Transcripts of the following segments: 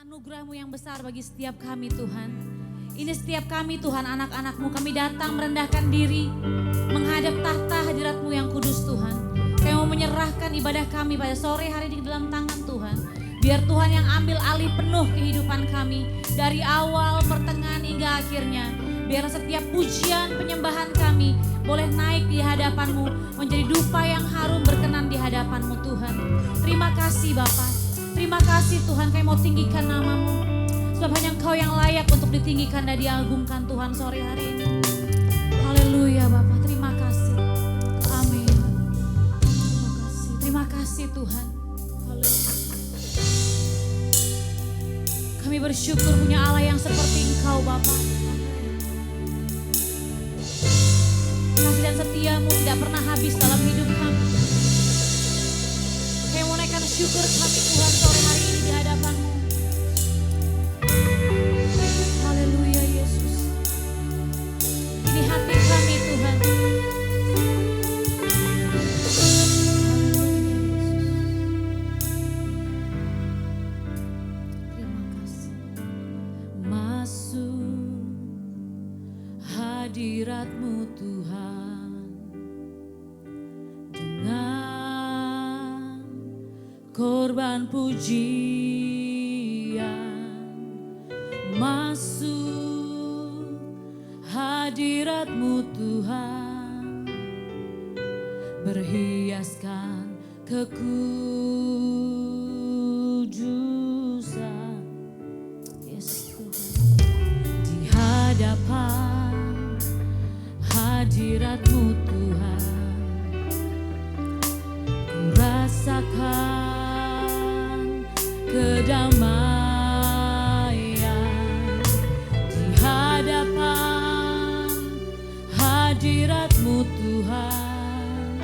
anugerah-Mu yang besar bagi setiap kami Tuhan. Ini setiap kami Tuhan, anak-anak-Mu, kami datang merendahkan diri, menghadap tahta hadirat-Mu yang kudus Tuhan. Kami mau menyerahkan ibadah kami pada sore hari di dalam tangan Tuhan. Biar Tuhan yang ambil alih penuh kehidupan kami, dari awal, pertengahan hingga akhirnya. Biar setiap pujian penyembahan kami boleh naik di hadapan-Mu, menjadi dupa yang harum berkenan di hadapan-Mu Tuhan. Terima kasih Bapa. Terima kasih Tuhan, kami mau tinggikan nama-Mu. Sebab hanya Engkau yang layak untuk ditinggikan dan diagungkan Tuhan sore hari ini. Haleluya Bapa, terima kasih. Amin. Terima kasih Tuhan. Haleluya. Kami bersyukur punya Allah yang seperti Engkau Bapa. Kasih dan setia-Mu tidak pernah habis dalam hidup kami. Kami mau naikkan syukur kami Tuhan sore hari ini di hadapan-Mu. Haleluya Yesus. Ini hati kami Tuhan. Terima kasih. Masuk hadirat-Mu Tuhan dengan korban pujian. Masuk hadirat-Mu Tuhan, berhiaskan kekudusan. Yes Tuhan. Di hadapan hadirat-Mu Tuhan, ku rasakan kedamaian. Hadirat-Mu Tuhan,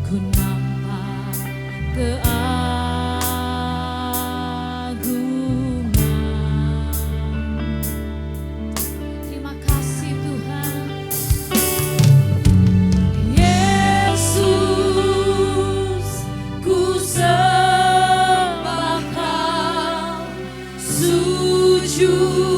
ku nampak keagungan. Terima kasih Tuhan. Yesus, ku sembah Kau, sujud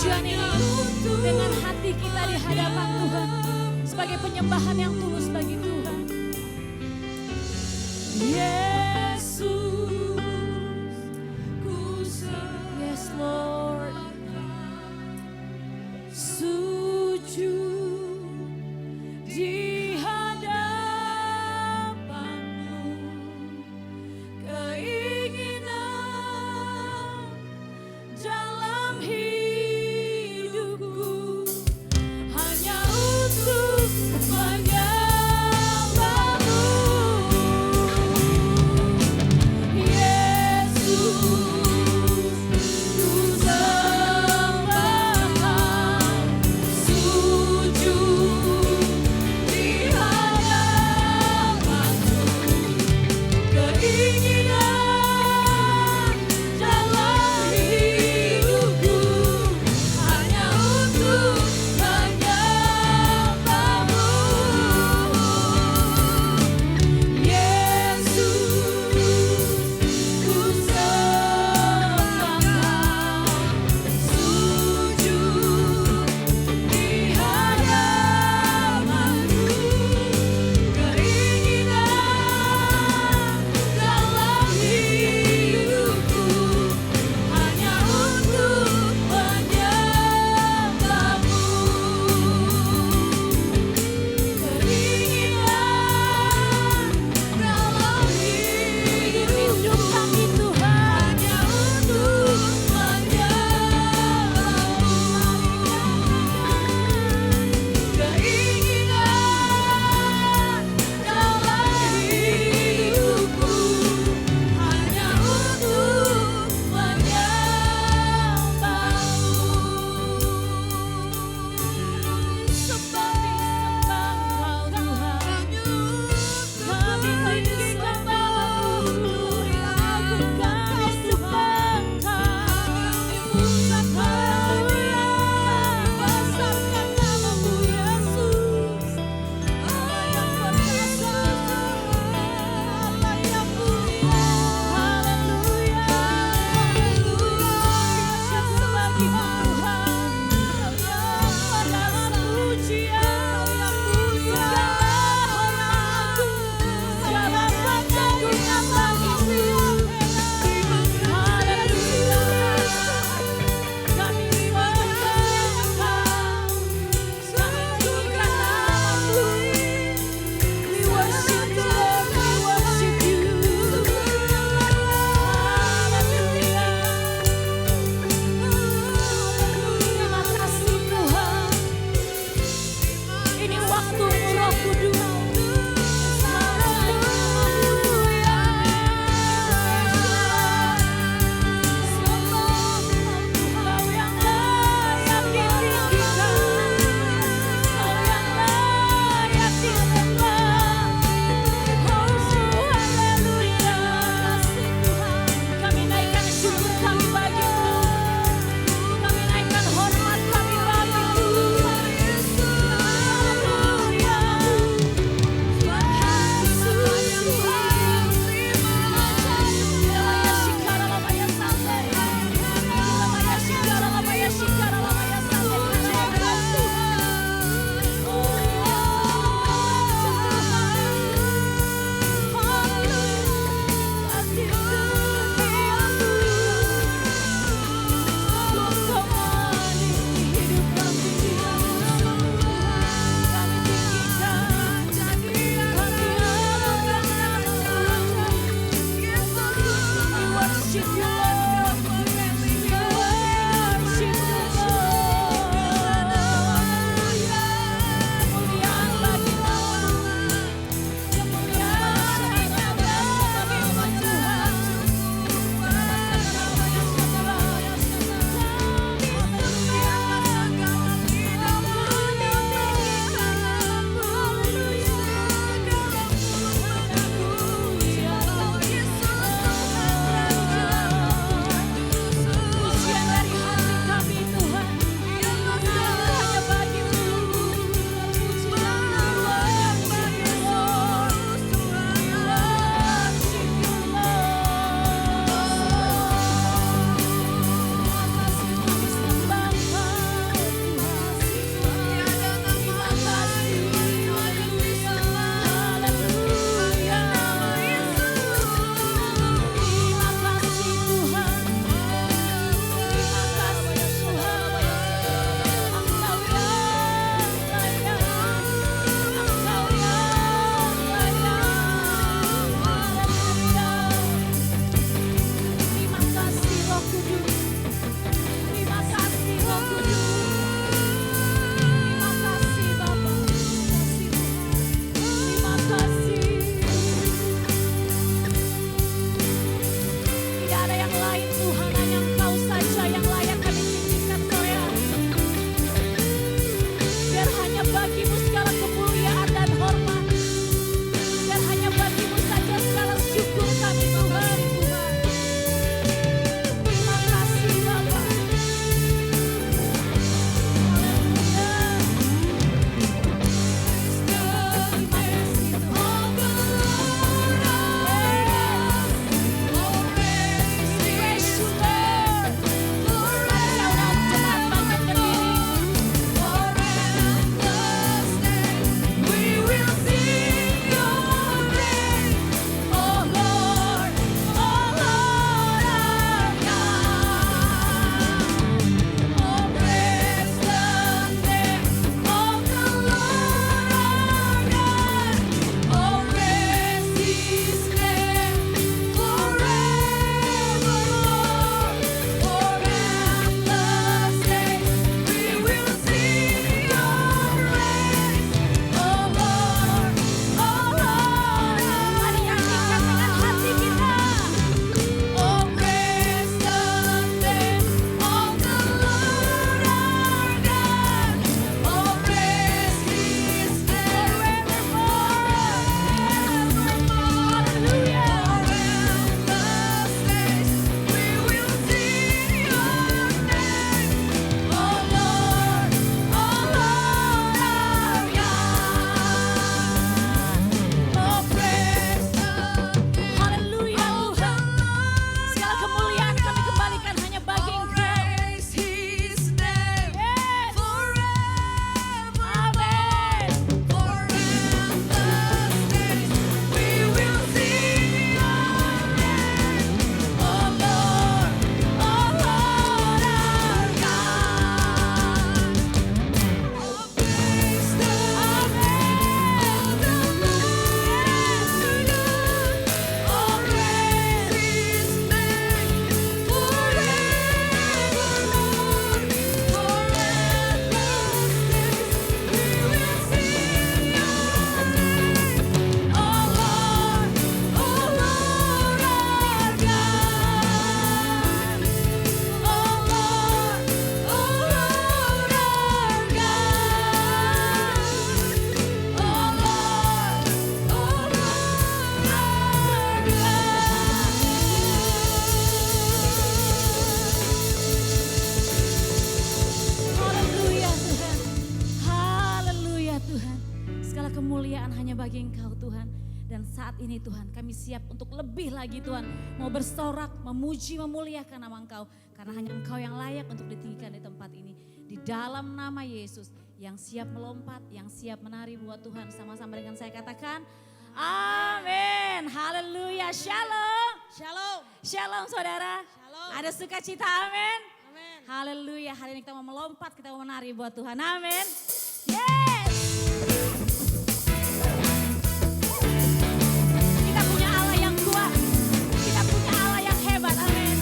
pujian ini dengan hati kita di hadapan Tuhan sebagai penyembahan yang tulus bagi Tuhan. Yesus, yes Lord, sujud di hadapan-Mu, keinginan dalam hidupku hanya untuk menyembah-Mu. Dan saat ini Tuhan kami siap untuk lebih lagi Tuhan. Mau bersorak, memuji, memuliakan nama Engkau. Karena hanya Engkau yang layak untuk ditinggikan di tempat ini. Di dalam nama Yesus yang siap melompat, yang siap menari buat Tuhan. Sama-sama dengan saya katakan amin. Haleluya. Shalom. Shalom. Shalom saudara. Shalom. Ada sukacita, amin. Amin. Haleluya. Hari ini kita mau melompat, kita mau menari buat Tuhan. Amin. Yes. Kita punya Allah yang kuat. Kita punya Allah yang hebat. Amin.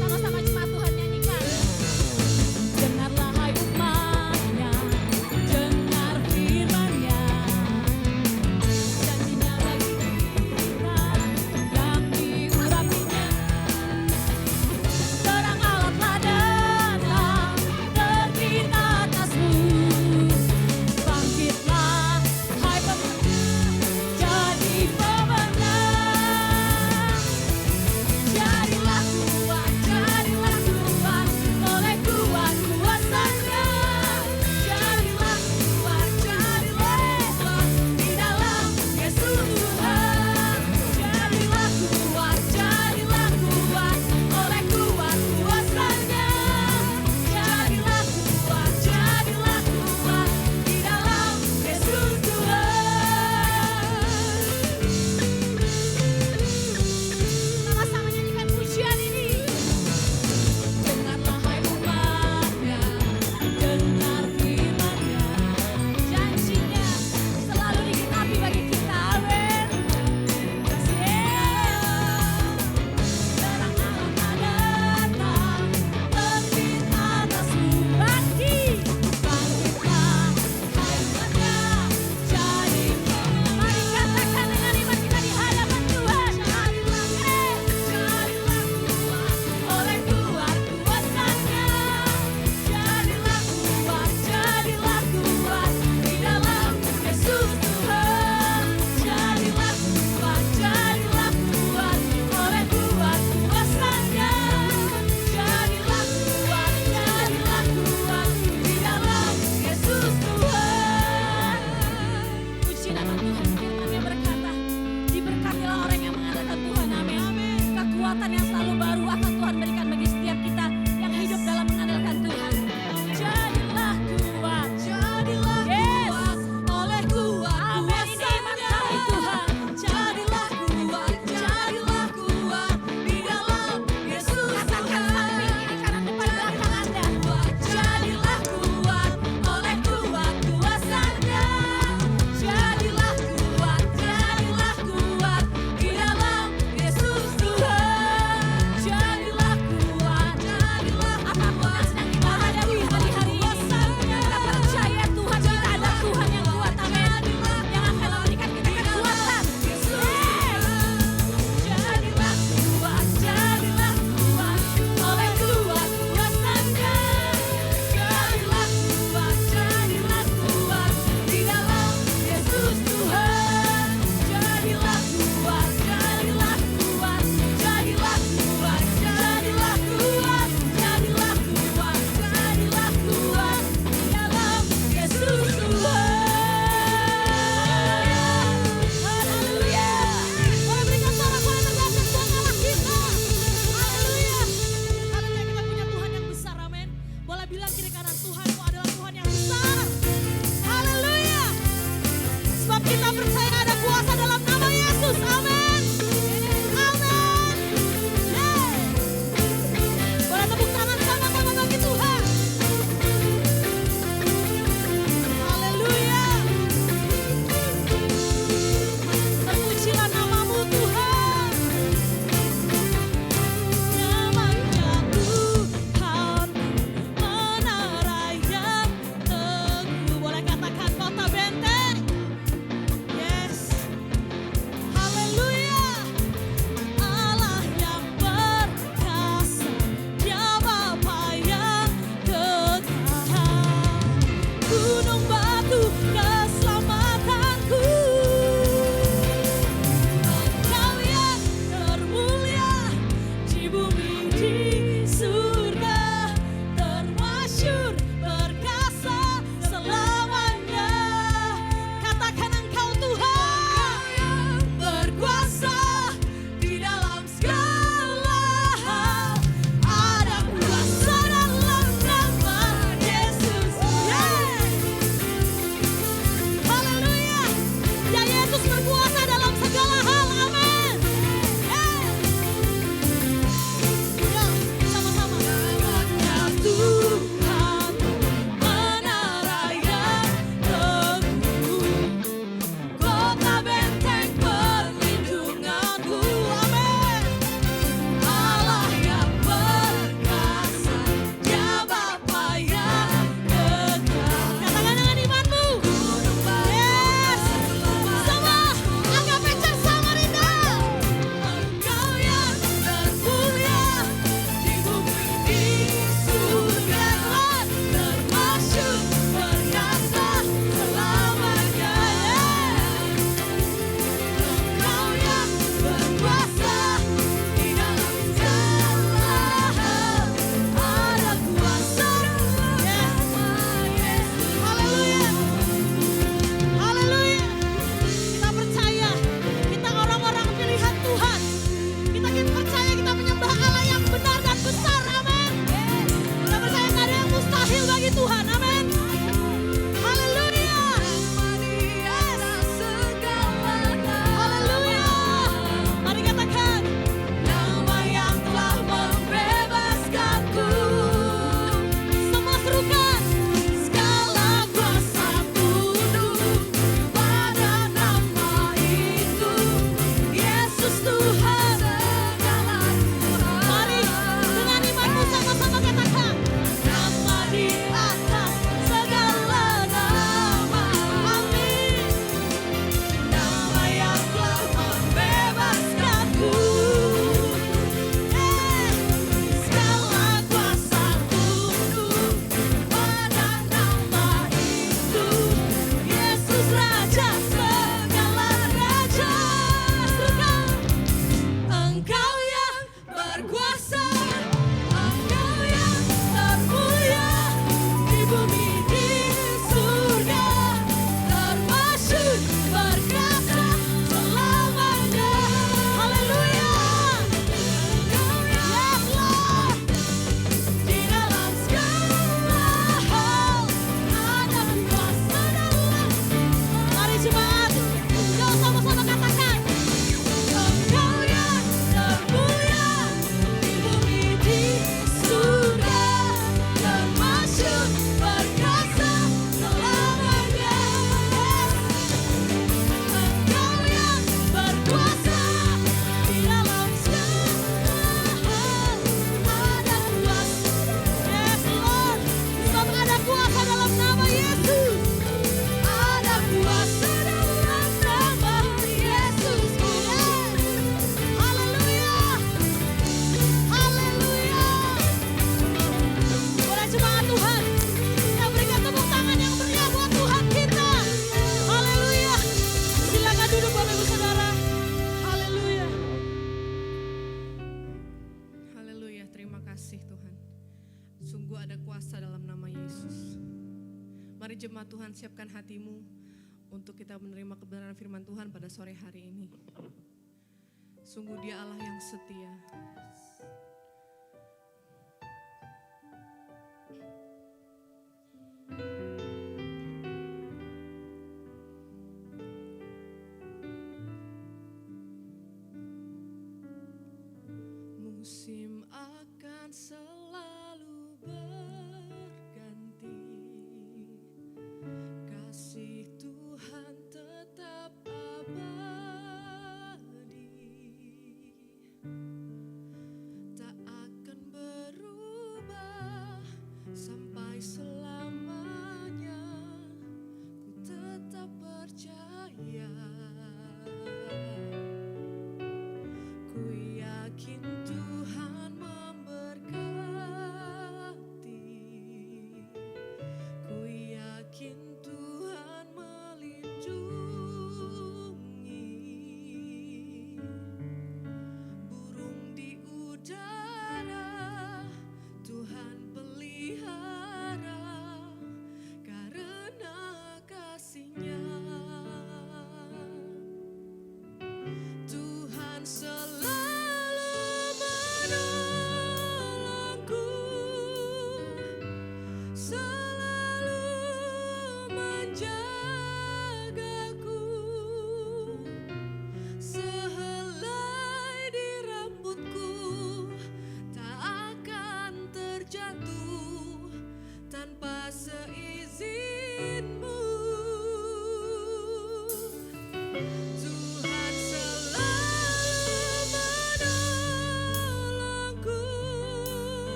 Sama-sama jemaat Tuhan nyanyikan. Dengarlah hai umat-Nya, dengar firman-Nya. Janjinya bagi kita yang diurapinya. Terang Allah telah datang, terbit atasmu. Bangkitlah hai pemenang, jadi pemenang. Jadilah kuat, oleh kuat kuasanya. Jadilah kuat, di dalam Yesus Tuhan. Jadilah kuat, oleh kuat kuasanya. Jadilah kuat, di dalam Yesus Tuhan. Sama-sama nyanyikan pujian ini. Dengarlah hai umat-Nya, dengar firman-Nya. Janjinya selalu digenapi bagi kita, amin. Terang Allah telah datang, terbit atasmu. Bangkitlah hai umat-Nya, jadi pemenang. Mari katakan dengan iman kita di hadapan Tuhan. Jadilah kuat, oleh kuat kuasanya. Jadilah kuat, di dalam Yesus Tuhan. Jadilah kuat, oleh kuat kuasanya. Jadilah kuat, di dalam Yesus Tuhan. Puji nama Tuhan, firman-Nya berkata, diberkatilah orang yang mengandalkan Tuhan, amin. Kekuatan yang selalu baru akan Tuhan berikan bagi setiap kita yang hidup dalam mengandalkan Tuhan. Jadilah kuat, yes, oleh kuat amin. Ini iman kami Tuhan. Jadilah kuat, di dalam Yesus Tuhan. Katakan samping kiri kanan depan belakang Anda. Jadilah kuat, oleh kuat kuasanya. Jadilah kuat, di dalam Yesus Tuhan. Tuhan, mari dengan imanmu sama-sama katakan, nama di atas segala nama. Amin. Nama yang telah membebaskanku. Segala kuasa tunduk pada nama itu. Yesus Raja segala raja. Engkau yang berkuasa, Engkau yang termulia di bumi di surga, termasyhur berkata selamanya. Haleluya. Engkau yang Lord, di dalam segala hal ada kuasa dalam. Mari jemaat, kita sama-sama katakan, Engkau yang termulia di bumi di surga, termasyhur berkuasa selamanya. Engkau yang berkuasa di dalam segala hal ada kuasa. Yes Lord, sebab ada kuasa dalam nama Yesus. Ada kuasa dalam nama Yesus. Haleluya. Haleluya. Para jemaat Tuhan, kita berikan tepuk tangan yang meriah buat Tuhan kita. Haleluya. Silakan duduk Bapak Ibu Saudara. Haleluya. Haleluya, terima kasih Tuhan. Sungguh ada kuasa dalam nama Yesus. Mari jemaat Tuhan siapkan hatimu untuk kita menerima kebenaran firman Tuhan pada sore hari ini. Sungguh Dia Allah yang setia. Musim akan selalu berganti, kasih Tuhan tetap abadi.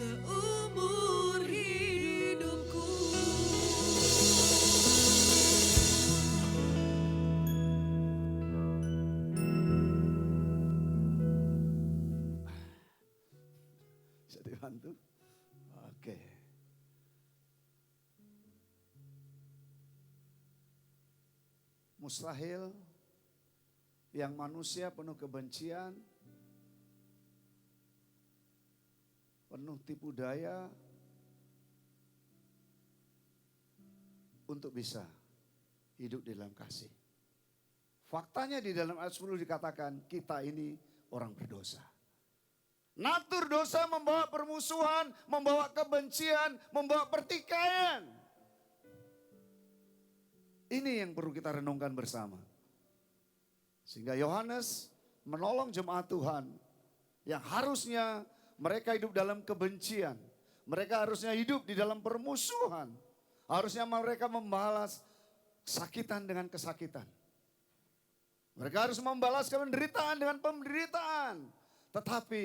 seumur hidupku. Bisa dibantu? Oke. Mustahil yang manusia penuh kebencian, penuh tipu daya untuk bisa hidup di dalam kasih. Faktanya di dalam ayat 10 dikatakan kita ini orang berdosa. Natur dosa membawa permusuhan, membawa kebencian, membawa pertikaian. Ini yang perlu kita renungkan bersama. Sehingga Yohanes menolong jemaat Tuhan yang harusnya mereka hidup dalam kebencian. Mereka harusnya hidup di dalam permusuhan. Harusnya mereka membalas kesakitan dengan kesakitan. Mereka harus membalas penderitaan dengan penderitaan. Tetapi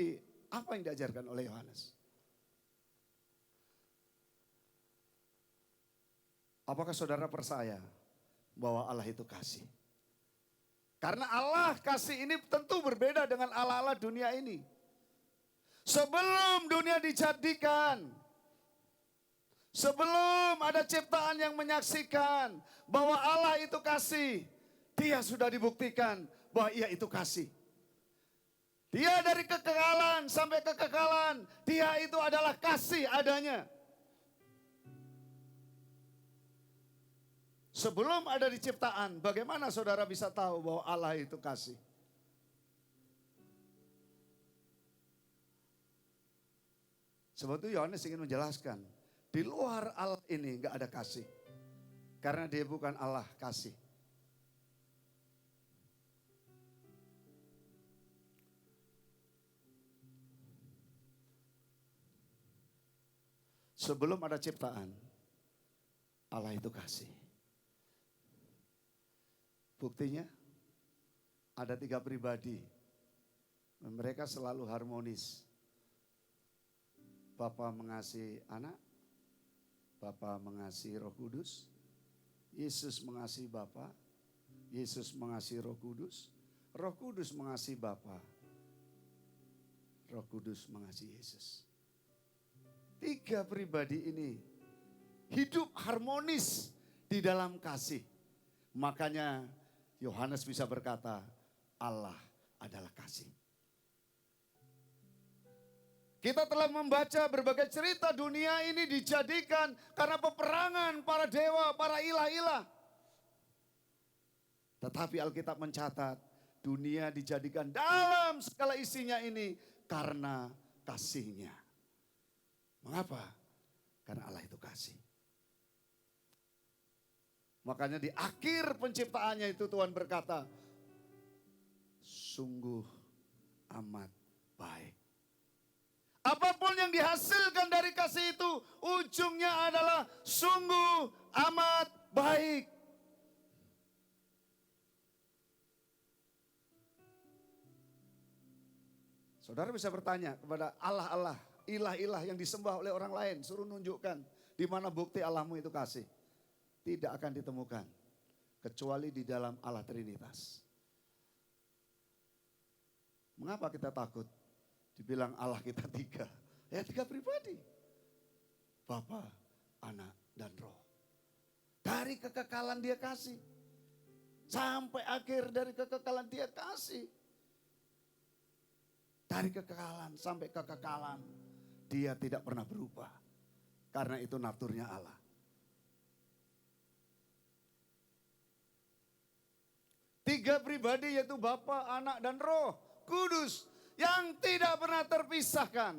apa yang diajarkan oleh Yohanes? Apakah saudara percaya bahwa Allah itu kasih? Karena Allah kasih ini tentu berbeda dengan Allah-Allah dunia ini. Sebelum dunia dijadikan, sebelum ada ciptaan yang menyaksikan bahwa Allah itu kasih, Dia sudah dibuktikan bahwa Ia itu kasih. Dia dari kekekalan sampai kekekalan, Dia itu adalah kasih adanya. Sebelum ada di ciptaan, bagaimana saudara bisa tahu bahwa Allah itu kasih? Sebab itu Yohanes ingin menjelaskan, di luar Allah ini enggak ada kasih. Karena Dia bukan Allah kasih. Sebelum ada ciptaan, Allah itu kasih. Buktinya ada 3 pribadi. Mereka selalu harmonis. Bapa mengasihi anak, Bapa mengasihi Roh Kudus, Yesus mengasihi Bapa, Yesus mengasihi Roh Kudus, Roh Kudus mengasihi Bapa, Roh Kudus mengasihi Yesus. 3 pribadi ini hidup harmonis di dalam kasih. Makanya Yohanes bisa berkata, Allah adalah kasih. Kita telah membaca berbagai cerita dunia ini dijadikan karena peperangan para dewa, para ilah-ilah. Tetapi Alkitab mencatat, dunia dijadikan dalam segala isinya ini karena kasih-Nya. Mengapa? Karena Allah itu kasih. Makanya di akhir penciptaannya itu Tuhan berkata, sungguh amat baik. Apapun yang dihasilkan dari kasih itu, ujungnya adalah sungguh amat baik. Saudara bisa bertanya kepada Allah-Allah, ilah-ilah yang disembah oleh orang lain, suruh nunjukkan di mana bukti Allahmu itu kasih. Tidak akan ditemukan kecuali di dalam Allah Trinitas. Mengapa kita takut dibilang Allah kita 3? Ya 3 pribadi. Bapa, Anak, dan Roh. Dari kekekalan Dia kasih. Sampai akhir dari kekekalan Dia kasih. Dari kekekalan sampai kekekalan Dia tidak pernah berubah. Karena itu naturnya Allah. Tiga pribadi yaitu Bapa, Anak, dan Roh Kudus yang tidak pernah terpisahkan.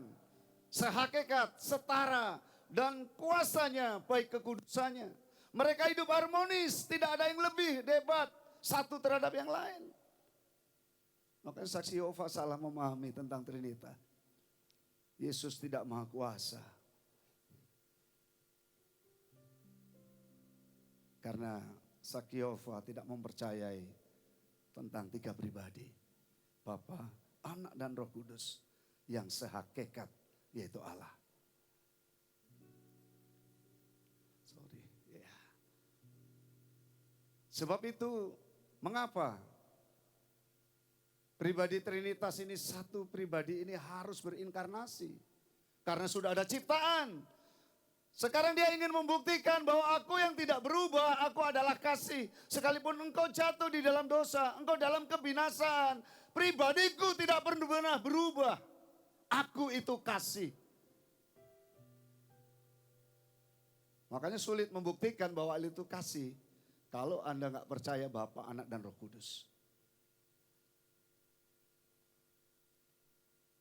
Sehakikat, setara, dan kuasanya baik kekudusannya. Mereka hidup harmonis, tidak ada yang lebih debat satu terhadap yang lain. Makanya saksi Yehova salah memahami tentang Trinitas. Yesus tidak maha kuasa. Karena saksi Yehova tidak mempercayai tentang 3 pribadi. Bapa, Anak, dan Roh Kudus yang sehakikat yaitu Allah. Sebab itu, mengapa pribadi Trinitas ini, satu pribadi ini harus berinkarnasi? Karena sudah ada ciptaan. Sekarang dia ingin membuktikan bahwa aku yang tidak berubah, aku adalah kasih. Sekalipun engkau jatuh di dalam dosa, engkau dalam kebinasaan, pribadiku tidak pernah berubah. Aku itu kasih. Makanya sulit membuktikan bahwa Allah itu kasih kalau Anda nggak percaya Bapa, Anak, dan Roh Kudus.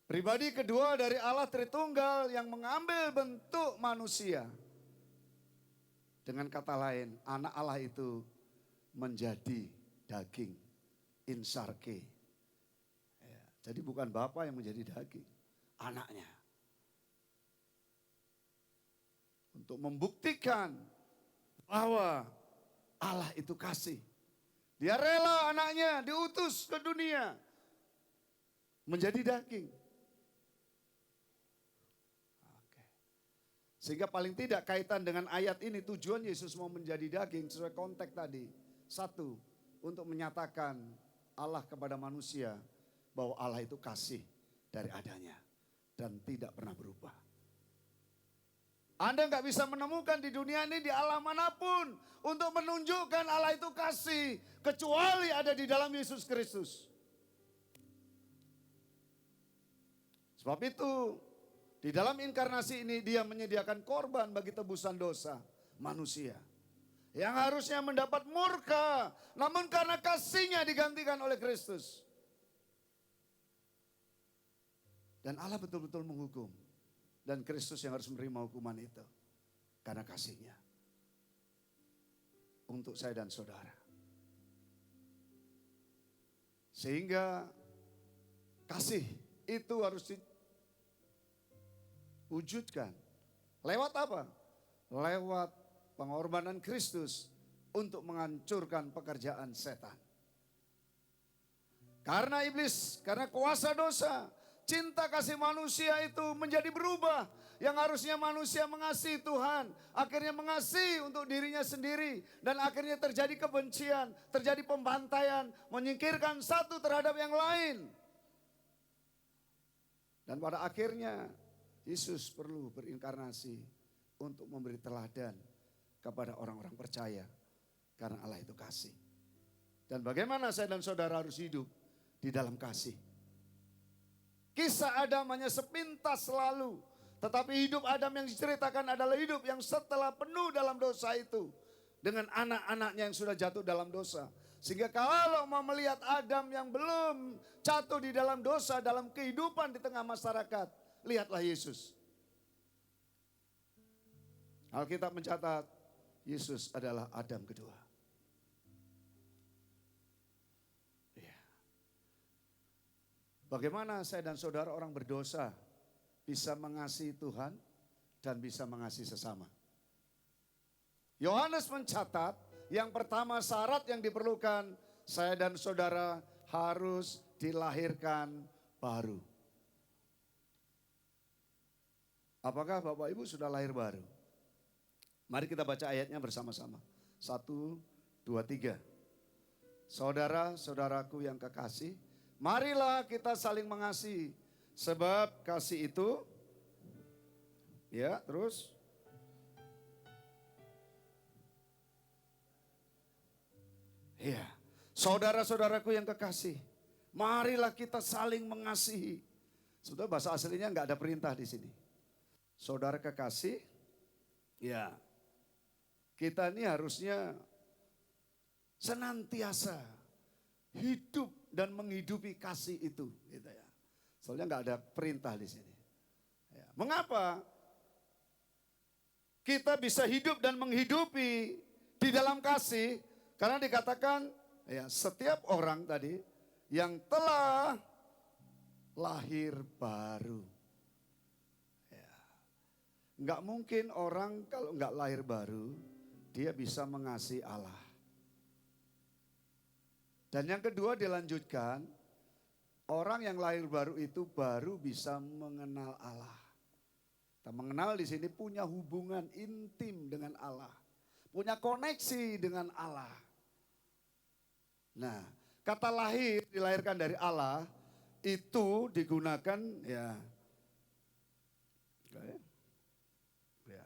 Pribadi kedua dari Allah Tritunggal yang mengambil bentuk manusia. Dengan kata lain, anak Allah itu menjadi daging, insarke. Ya, jadi bukan Bapa yang menjadi daging, anaknya. Untuk membuktikan bahwa Allah itu kasih. Dia rela anaknya diutus ke dunia menjadi daging. Sehingga paling tidak kaitan dengan ayat ini, tujuan Yesus mau menjadi daging sesuai konteks tadi. Satu, untuk menyatakan Allah kepada manusia bahwa Allah itu kasih dari adanya dan tidak pernah berubah. Anda nggak bisa menemukan di dunia ini, di alam manapun, untuk menunjukkan Allah itu kasih, kecuali ada di dalam Yesus Kristus. Sebab itu, di dalam inkarnasi ini dia menyediakan korban bagi tebusan dosa manusia. Yang harusnya mendapat murka, namun karena kasihnya digantikan oleh Kristus. Dan Allah betul-betul menghukum. Dan Kristus yang harus menerima hukuman itu. Karena kasihnya. Untuk saya dan saudara. Sehingga kasih itu harus wujudkan. Lewat apa? Lewat pengorbanan Kristus untuk menghancurkan pekerjaan setan. Karena iblis, karena kuasa dosa, cinta kasih manusia itu menjadi berubah. Yang harusnya manusia mengasihi Tuhan, akhirnya mengasihi untuk dirinya sendiri. Dan akhirnya terjadi kebencian, terjadi pembantaian, menyingkirkan satu terhadap yang lain. Dan pada akhirnya Yesus perlu berinkarnasi untuk memberi teladan kepada orang-orang percaya. Karena Allah itu kasih. Dan bagaimana saya dan saudara harus hidup di dalam kasih. Kisah Adam hanya sepintas lalu. Tetapi hidup Adam yang diceritakan adalah hidup yang setelah penuh dalam dosa itu. Dengan anak-anaknya yang sudah jatuh dalam dosa. Sehingga kalau mau melihat Adam yang belum jatuh di dalam dosa, dalam kehidupan di tengah masyarakat, lihatlah Yesus. Alkitab mencatat Yesus adalah Adam kedua. Ya. Bagaimana saya dan saudara orang berdosa bisa mengasihi Tuhan dan bisa mengasihi sesama? Yohanes mencatat yang pertama syarat yang diperlukan, saya dan saudara harus dilahirkan baru. Apakah Bapak Ibu sudah lahir baru? Mari kita baca ayatnya bersama-sama. 1, 2, 3. Saudara-saudaraku yang kekasih, marilah kita saling mengasihi. Sebab kasih itu, ya terus. Ya, saudara-saudaraku yang kekasih, marilah kita saling mengasihi. Sebetulnya bahasa aslinya enggak ada perintah di sini. Saudara kekasih, ya kita ini harusnya senantiasa hidup dan menghidupi kasih itu, gitu ya. Soalnya enggak ada perintah di sini. Ya. Mengapa kita bisa hidup dan menghidupi di dalam kasih? Karena dikatakan ya setiap orang tadi yang telah lahir baru. Ya. Enggak mungkin orang kalau enggak lahir baru dia bisa mengasihi Allah. Dan yang kedua dilanjutkan, orang yang lahir baru itu baru bisa mengenal Allah. Kita mengenal di sini punya hubungan intim dengan Allah. Punya koneksi dengan Allah. Nah, kata lahir, dilahirkan dari Allah, itu digunakan ya, ya,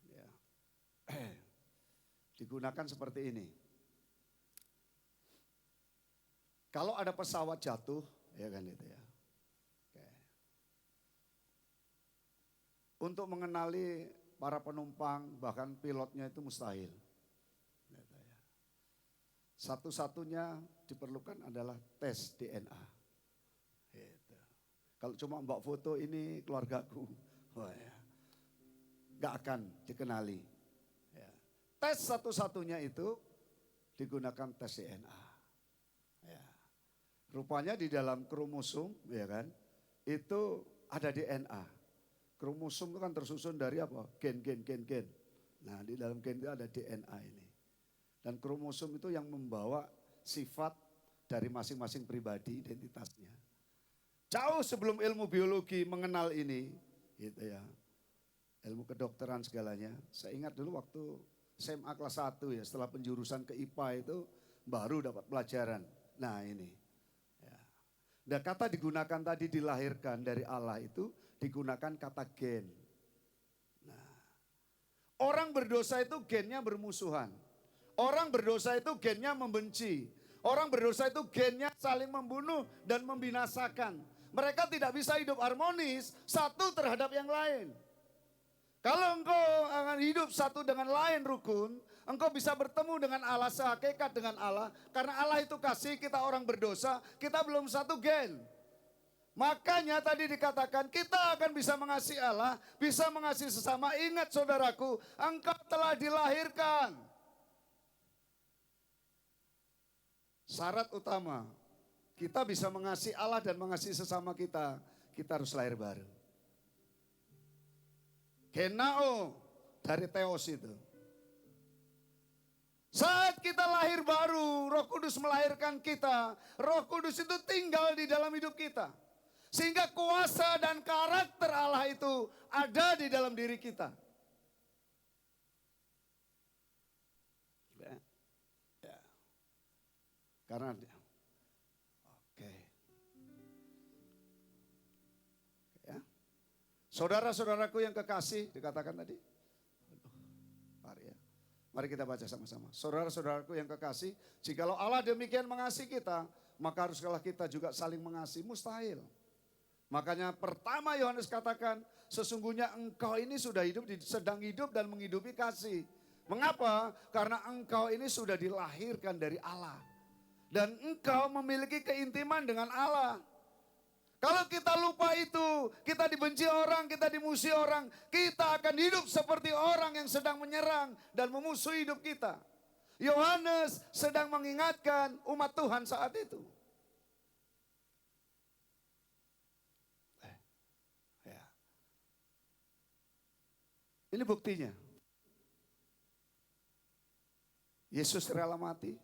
ya, digunakan seperti ini. Kalau ada pesawat jatuh, ya kan itu ya. Oke. Untuk mengenali para penumpang, bahkan pilotnya itu mustahil. Gitu ya. Satu-satunya diperlukan adalah tes DNA. Gitu. Kalau cuma mbak foto ini keluargaku, oh ya, gak akan dikenali. Ya. Tes satu-satunya itu digunakan tes DNA. Ya. Rupanya di dalam kromosom, ya kan, itu ada DNA. Kromosom itu kan tersusun dari apa? Gen. Nah, di dalam gen itu ada DNA ini. Dan kromosom itu yang membawa sifat dari masing-masing pribadi, identitasnya. Jauh sebelum ilmu biologi mengenal ini, gitu ya. Ilmu kedokteran segalanya. Saya ingat dulu waktu SMA kelas 1 ya, setelah penjurusan ke IPA itu baru dapat pelajaran. Nah ini. Dan kata digunakan tadi dilahirkan dari Allah itu digunakan kata gen. Nah, orang berdosa itu gennya bermusuhan. Orang berdosa itu gennya membenci. Orang berdosa itu gennya saling membunuh dan membinasakan. Mereka tidak bisa hidup harmonis satu terhadap yang lain. Kalau engkau akan hidup satu dengan lain rukun, engkau bisa bertemu dengan Allah, sehakikat dengan Allah. Karena Allah itu kasih, kita orang berdosa, kita belum satu gen. Makanya tadi dikatakan kita akan bisa mengasihi Allah, bisa mengasihi sesama. Ingat saudaraku, engkau telah dilahirkan. Syarat utama, kita bisa mengasihi Allah dan mengasihi sesama kita harus lahir baru. Genao dari Theos itu. Saat kita lahir baru, Roh Kudus melahirkan kita. Roh Kudus itu tinggal di dalam hidup kita. Sehingga kuasa dan karakter Allah itu ada di dalam diri kita. Ya. Ya. Karena saudara-saudaraku yang kekasih, dikatakan tadi. Mari kita baca sama-sama. Saudara-saudaraku yang kekasih, jikalau Allah demikian mengasihi kita, maka haruskah kita juga saling mengasihi. Mustahil. Makanya pertama Yohanes katakan, sesungguhnya engkau ini sudah hidup, sedang hidup dan menghidupi kasih. Mengapa? Karena engkau ini sudah dilahirkan dari Allah. Dan engkau memiliki keintiman dengan Allah. Kalau kita lupa itu, kita dibenci orang, kita dimusuhi orang, kita akan hidup seperti orang yang sedang menyerang dan memusuhi hidup kita. Yohanes sedang mengingatkan umat Tuhan saat itu. Ya. Ini buktinya. Yesus rela mati.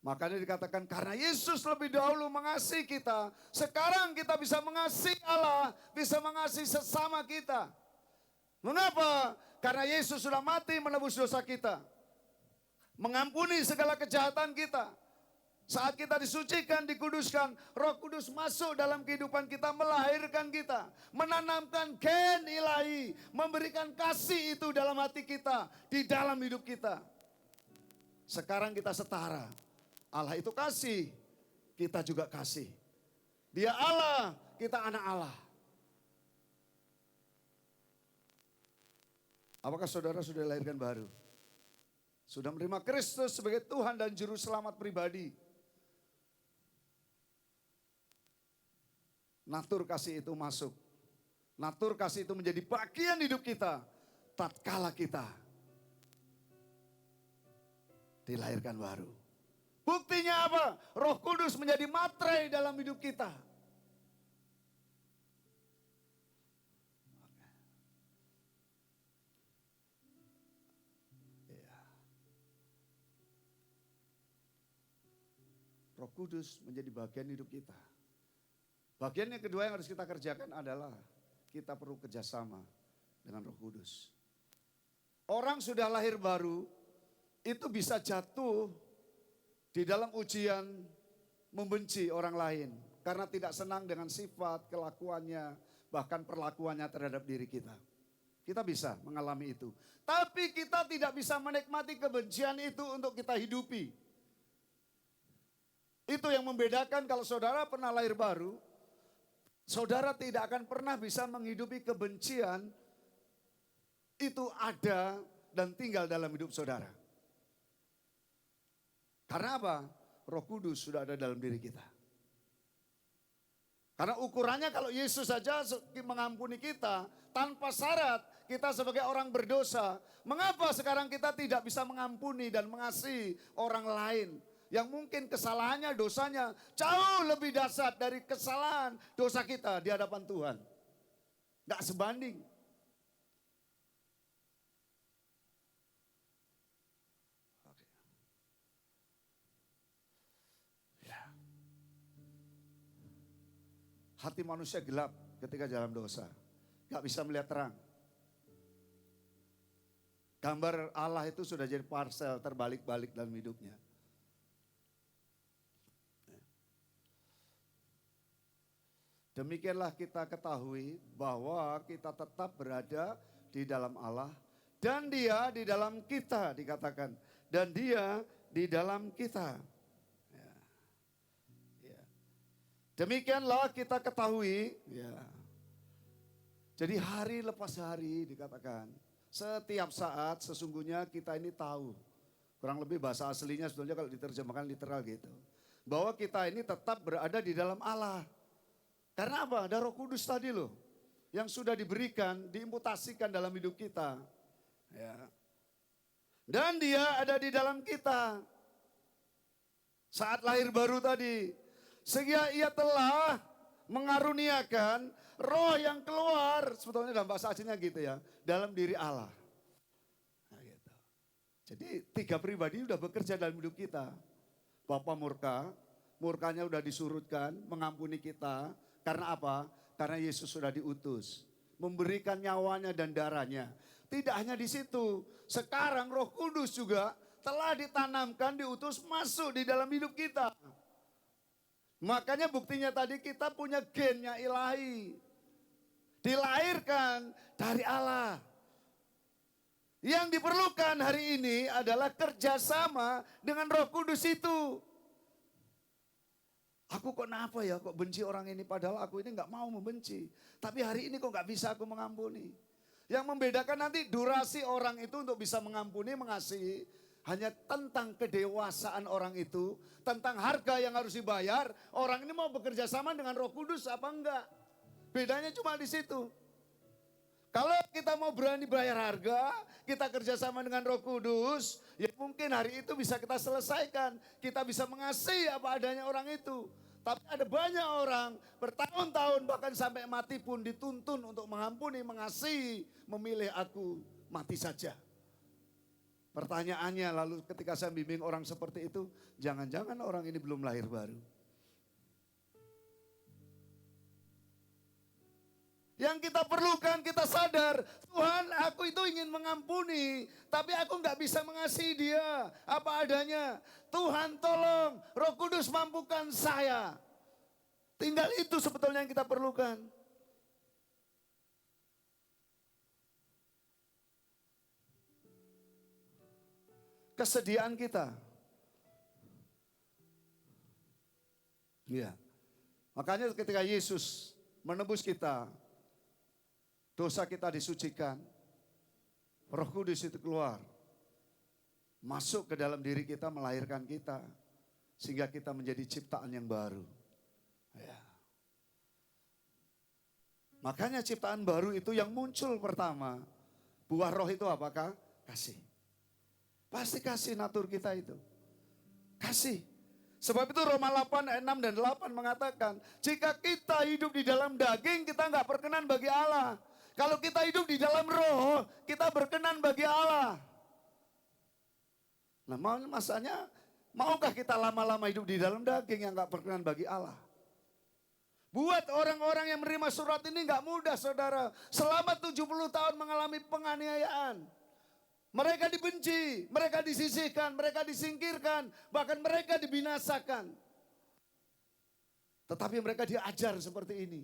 Makanya dikatakan karena Yesus lebih dahulu mengasihi kita, sekarang kita bisa mengasihi Allah, bisa mengasihi sesama kita. Mengapa? Karena Yesus sudah mati menebus dosa kita. Mengampuni segala kejahatan kita. Saat kita disucikan, dikuduskan, Roh Kudus masuk dalam kehidupan kita, melahirkan kita, menanamkan gen ilahi, memberikan kasih itu dalam hati kita, di dalam hidup kita. Sekarang kita setara. Allah itu kasih, kita juga kasih. Dia Allah, kita anak Allah. Apakah saudara sudah dilahirkan baru? Sudah menerima Kristus sebagai Tuhan dan Juru Selamat pribadi. Natur kasih itu masuk. Natur kasih itu menjadi bagian hidup kita. Tatkala kita dilahirkan baru. Buktinya apa? Roh Kudus menjadi materai dalam hidup kita. Roh Kudus menjadi bagian hidup kita. Bagian yang kedua yang harus kita kerjakan adalah kita perlu kerjasama dengan Roh Kudus. Orang sudah lahir baru itu bisa jatuh di dalam ujian membenci orang lain karena tidak senang dengan sifat, kelakuannya, bahkan perlakuannya terhadap diri kita. Kita bisa mengalami itu. Tapi kita tidak bisa menikmati kebencian itu untuk kita hidupi. Itu yang membedakan kalau saudara pernah lahir baru, saudara tidak akan pernah bisa menghidupi kebencian itu ada dan tinggal dalam hidup saudara. Karena apa? Roh Kudus sudah ada dalam diri kita. Karena ukurannya kalau Yesus saja mengampuni kita tanpa syarat, kita sebagai orang berdosa. Mengapa sekarang kita tidak bisa mengampuni dan mengasihi orang lain? Yang mungkin kesalahannya, dosanya jauh lebih dahsyat dari kesalahan dosa kita di hadapan Tuhan. Gak sebanding. Ya. Hati manusia gelap ketika dalam dosa. Gak bisa melihat terang. Gambar Allah itu sudah jadi parsel terbalik-balik dalam hidupnya. Demikianlah kita ketahui bahwa kita tetap berada di dalam Allah dan Dia di dalam kita, dikatakan. Dan Dia di dalam kita. Ya. Ya. Demikianlah kita ketahui. Ya. Jadi hari lepas hari dikatakan. Setiap saat sesungguhnya kita ini tahu. Kurang lebih bahasa aslinya sebetulnya kalau diterjemahkan literal gitu. Bahwa kita ini tetap berada di dalam Allah. Karena apa? Ada Roh Kudus tadi loh. Yang sudah diberikan, diimputasikan dalam hidup kita. Ya. Dan Dia ada di dalam kita. Saat lahir baru tadi. Sehingga Ia telah mengaruniakan roh yang keluar. Sebetulnya dalam bahasa aslinya gitu ya. Dalam diri Allah. Nah, gitu. Jadi 3 pribadi sudah bekerja dalam hidup kita. Bapa murka, murkanya sudah disurutkan, mengampuni kita. Karena apa? Karena Yesus sudah diutus. Memberikan nyawanya dan darahnya. Tidak hanya di situ. Sekarang Roh Kudus juga telah ditanamkan, diutus masuk di dalam hidup kita. Makanya buktinya tadi kita punya gennya ilahi. Dilahirkan dari Allah. Yang diperlukan hari ini adalah kerjasama dengan Roh Kudus itu. Aku kok kenapa ya, kok benci orang ini padahal aku ini gak mau membenci. Tapi hari ini kok gak bisa aku mengampuni. Yang membedakan nanti durasi orang itu untuk bisa mengampuni, mengasihi. Hanya tentang kedewasaan orang itu, tentang harga yang harus dibayar. Orang ini mau bekerja sama dengan Roh Kudus apa enggak. Bedanya cuma di situ. Kalau kita mau berani bayar harga, kita kerjasama dengan Roh Kudus, ya mungkin hari itu bisa kita selesaikan. Kita bisa mengasihi apa adanya orang itu. Tapi ada banyak orang bertahun-tahun bahkan sampai mati pun dituntun untuk mengampuni, mengasihi, memilih aku mati saja. Pertanyaannya lalu ketika saya bimbing orang seperti itu, jangan-jangan orang ini belum lahir baru. Yang kita perlukan, kita sadar, Tuhan aku itu ingin mengampuni, tapi aku gak bisa mengasihi dia apa adanya. Tuhan tolong, Roh Kudus mampukan saya. Tinggal itu sebetulnya yang kita perlukan. Kesediaan kita. Iya. Makanya ketika Yesus menebus kita, dosa kita disucikan, Roh Kudus itu keluar, masuk ke dalam diri kita, melahirkan kita, sehingga kita menjadi ciptaan yang baru. Ya. Makanya ciptaan baru itu yang muncul pertama, buah roh itu apakah? Kasih. Pasti kasih natur kita itu. Kasih. Sebab itu Roma 8 ayat 6 dan 8 mengatakan, jika kita hidup di dalam daging, kita enggak berkenan bagi Allah. Kalau kita hidup di dalam roh, kita berkenan bagi Allah. Nah masanya, maukah kita lama-lama hidup di dalam daging yang enggak berkenan bagi Allah? Buat orang-orang yang menerima surat ini enggak mudah saudara. Selama 70 tahun mengalami penganiayaan. Mereka dibenci, mereka disisihkan, mereka disingkirkan, bahkan mereka dibinasakan. Tetapi mereka diajar seperti ini.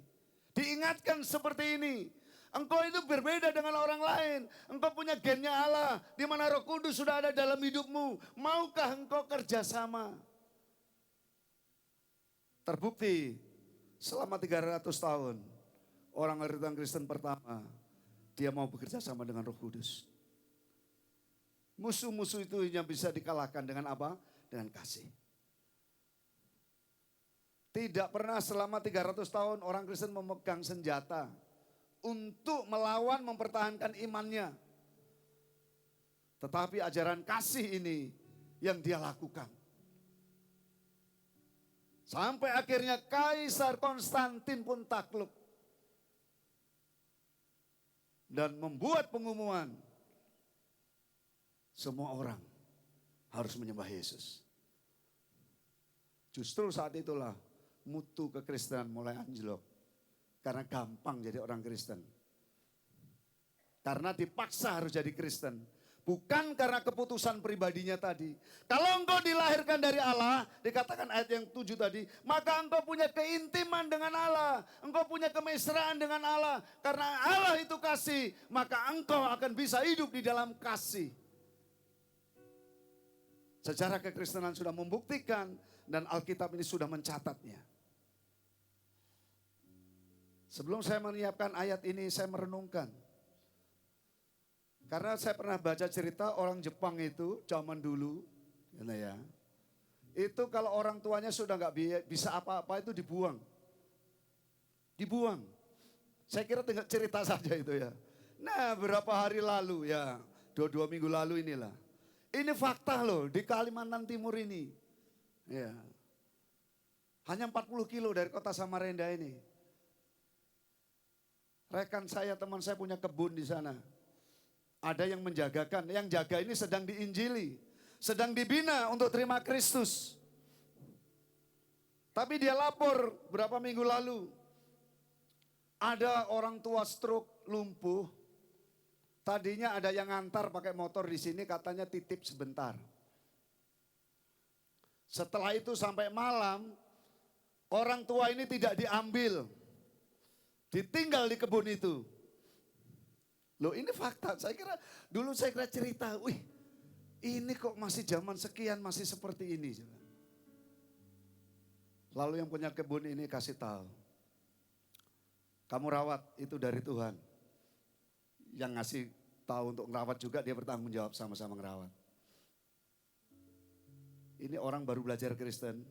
Diingatkan seperti ini. Engkau itu berbeda dengan orang lain. Engkau punya gennya Allah, di mana Roh Kudus sudah ada dalam hidupmu. Maukah engkau kerjasama? Terbukti selama 300 tahun, orang Oriental Kristen pertama, dia mau bekerja sama dengan Roh Kudus. Musuh-musuh itu hanya bisa dikalahkan dengan apa? Dengan kasih. Tidak pernah selama 300 tahun orang Kristen memegang senjata untuk melawan, mempertahankan imannya. Tetapi ajaran kasih ini yang dia lakukan. Sampai akhirnya Kaisar Konstantin pun takluk. Dan membuat pengumuman, semua orang harus menyembah Yesus. Justru saat itulah mutu kekristenan mulai anjlok. Karena gampang jadi orang Kristen. Karena dipaksa harus jadi Kristen. Bukan karena keputusan pribadinya tadi. Kalau engkau dilahirkan dari Allah, dikatakan ayat yang 7 tadi, maka engkau punya keintiman dengan Allah. Engkau punya kemesraan dengan Allah. Karena Allah itu kasih, maka engkau akan bisa hidup di dalam kasih. Sejarah kekristenan sudah membuktikan dan Alkitab ini sudah mencatatnya. Sebelum saya menyiapkan ayat ini, saya merenungkan. Karena saya pernah baca cerita orang Jepang itu zaman dulu, gitu ya. Itu kalau orang tuanya sudah nggak bisa apa-apa itu dibuang. Dibuang. Saya kira tinggal cerita saja itu ya. Nah berapa hari lalu ya, dua minggu lalu inilah. Ini fakta loh di Kalimantan Timur ini. Ya. Hanya 40 kilo dari kota Samarinda ini. Rekan saya, teman saya punya kebun di sana. Ada yang menjagakan, yang jaga ini sedang diinjili. Sedang dibina untuk terima Kristus. Tapi dia lapor berapa minggu lalu. Ada orang tua stroke, lumpuh. Tadinya ada yang ngantar pakai motor di sini, katanya titip sebentar. Setelah itu sampai malam, orang tua ini tidak diambil. Ditinggal di kebun itu. Loh ini fakta, dulu saya kira cerita, wih ini kok masih zaman sekian masih seperti ini. Lalu yang punya kebun ini kasih tahu. Kamu rawat, itu dari Tuhan. Yang ngasih tahu untuk ngerawat juga dia bertanggung jawab sama-sama ngerawat. Ini orang baru belajar Kristen,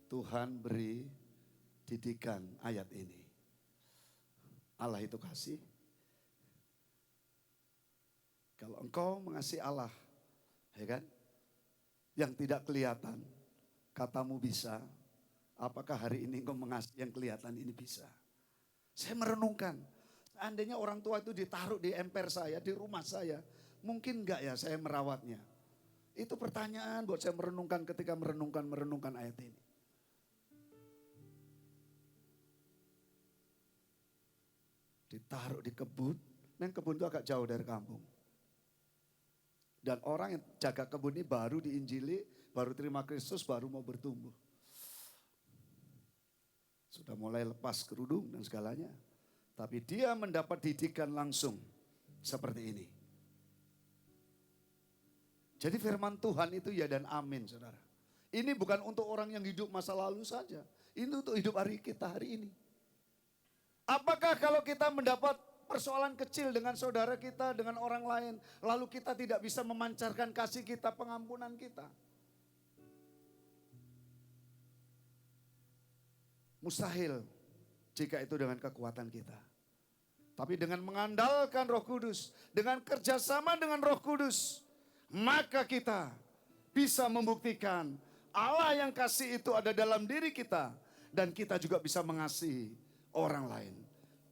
Tuhan beri didikan ayat ini. Allah itu kasih. Kalau engkau mengasihi Allah, ya kan? Yang tidak kelihatan, katamu bisa. Apakah hari ini engkau mengasihi yang kelihatan ini bisa? Saya merenungkan, seandainya orang tua itu ditaruh di emper saya, di rumah saya, mungkin enggak ya saya merawatnya? Itu pertanyaan buat saya merenungkan ketika merenungkan ayat ini. Ditaruh di kebun, dan kebun itu agak jauh dari kampung. Dan orang yang jaga kebun ini baru diinjili, baru terima Kristus, baru mau bertumbuh. Sudah mulai lepas kerudung dan segalanya. Tapi dia mendapat didikan langsung seperti ini. Jadi firman Tuhan itu ya dan amin saudara. Ini bukan untuk orang yang hidup masa lalu saja. Ini untuk hidup hari kita hari ini. Apakah kalau kita mendapat persoalan kecil dengan saudara kita, dengan orang lain, lalu kita tidak bisa memancarkan kasih kita, pengampunan kita? Mustahil jika itu dengan kekuatan kita. Tapi dengan mengandalkan Roh Kudus, dengan kerjasama dengan Roh Kudus, maka kita bisa membuktikan Allah yang kasih itu ada dalam diri kita. Dan kita juga bisa mengasihi orang lain.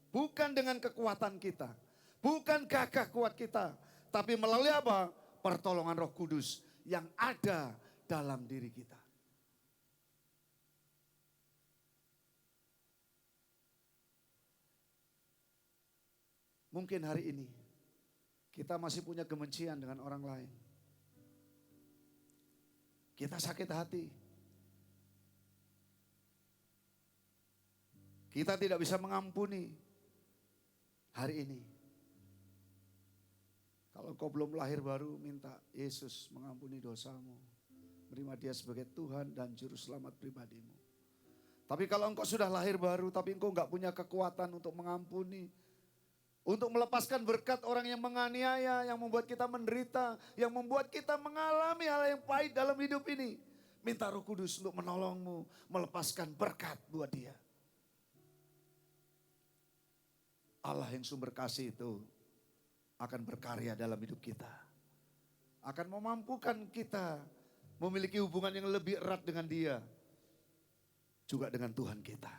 Bukan dengan kekuatan kita, bukan gagah kuat kita, tapi melalui apa? Pertolongan Roh Kudus yang ada dalam diri kita. Mungkin hari ini kita masih punya kebencian dengan orang lain. Kita sakit hati. Kita tidak bisa mengampuni hari ini. Kalau kau belum lahir baru, minta Yesus mengampuni dosamu. Terima Dia sebagai Tuhan dan Juru Selamat pribadimu. Tapi kalau engkau sudah lahir baru, tapi engkau enggak punya kekuatan untuk mengampuni, untuk melepaskan berkat orang yang menganiaya, yang membuat kita menderita, yang membuat kita mengalami hal yang pahit dalam hidup ini. Minta Roh Kudus untuk menolongmu, melepaskan berkat buat dia. Allah yang sumber kasih itu akan berkarya dalam hidup kita. Akan memampukan kita memiliki hubungan yang lebih erat dengan Dia. Juga dengan Tuhan kita.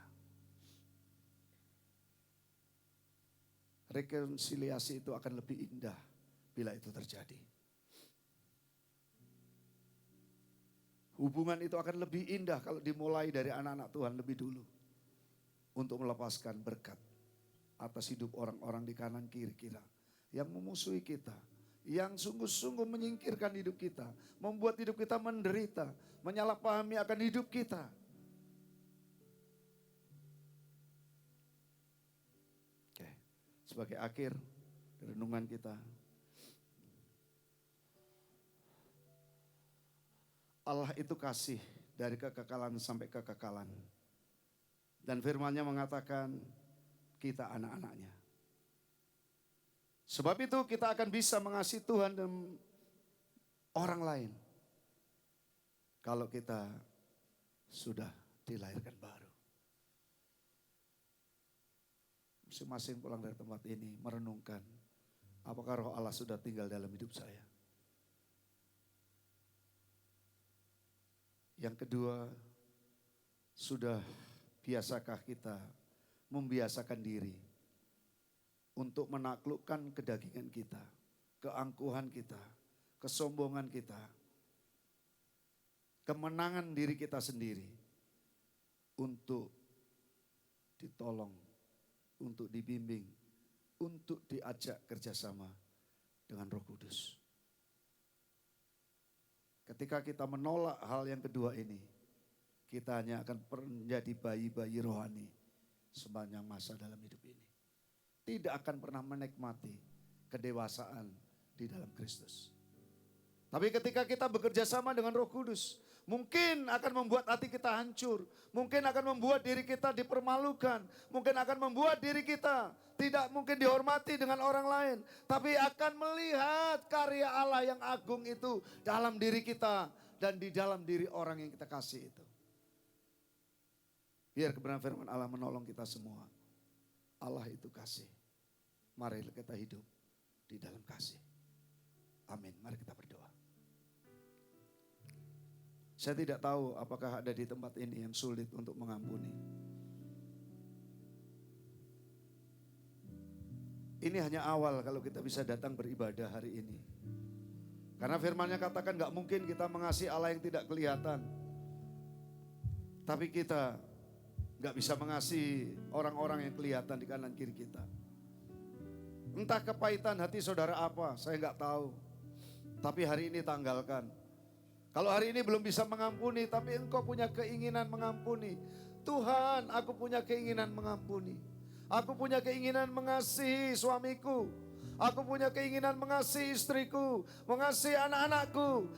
Rekonsiliasi itu akan lebih indah bila itu terjadi. Hubungan itu akan lebih indah kalau dimulai dari anak-anak Tuhan lebih dulu. Untuk melepaskan berkat atas hidup orang-orang di kanan kiri kita. Yang memusuhi kita. Yang sungguh-sungguh menyingkirkan hidup kita. Membuat hidup kita menderita. Menyalahpahami akan hidup kita. Oke, sebagai akhir renungan kita. Allah itu kasih dari kekekalan sampai kekekalan. Dan firman-Nya mengatakan kita anak-anaknya. Sebab itu kita akan bisa mengasihi Tuhan dan orang lain. Kalau kita sudah dilahirkan baru. Masing-masing pulang dari tempat ini merenungkan. Apakah Roh Allah sudah tinggal dalam hidup saya? Yang kedua, sudah biasakah kita membiasakan diri untuk menaklukkan kedagingan kita, keangkuhan kita, kesombongan kita, kemenangan diri kita sendiri untuk ditolong, untuk dibimbing, untuk diajak kerjasama dengan Roh Kudus. Ketika kita menolak hal yang kedua ini, kita hanya akan menjadi bayi-bayi rohani sepanjang masa dalam hidup ini. Tidak akan pernah menikmati kedewasaan di dalam Kristus. Tapi ketika kita bekerja sama dengan Roh Kudus, mungkin akan membuat hati kita hancur. Mungkin akan membuat diri kita dipermalukan. Mungkin akan membuat diri kita tidak mungkin dihormati dengan orang lain. Tapi akan melihat karya Allah yang agung itu dalam diri kita dan di dalam diri orang yang kita kasih itu. Biar kebenaran firman Allah menolong kita semua. Allah itu kasih. Mari kita hidup di dalam kasih. Amin. Mari kita berdoa. Saya tidak tahu apakah ada di tempat ini yang sulit untuk mengampuni. Ini hanya awal kalau kita bisa datang beribadah hari ini. Karena firman-Nya katakan gak mungkin kita mengasihi Allah yang tidak kelihatan. Tapi kita gak bisa mengasihi orang-orang yang kelihatan di kanan kiri kita. Entah kepahitan hati saudara apa, saya gak tahu. Tapi hari ini tanggalkan. Kalau hari ini belum bisa mengampuni, tapi engkau punya keinginan mengampuni. Tuhan, aku punya keinginan mengampuni. Aku punya keinginan mengasihi suamiku. Aku punya keinginan mengasihi istriku. Mengasihi anak-anakku.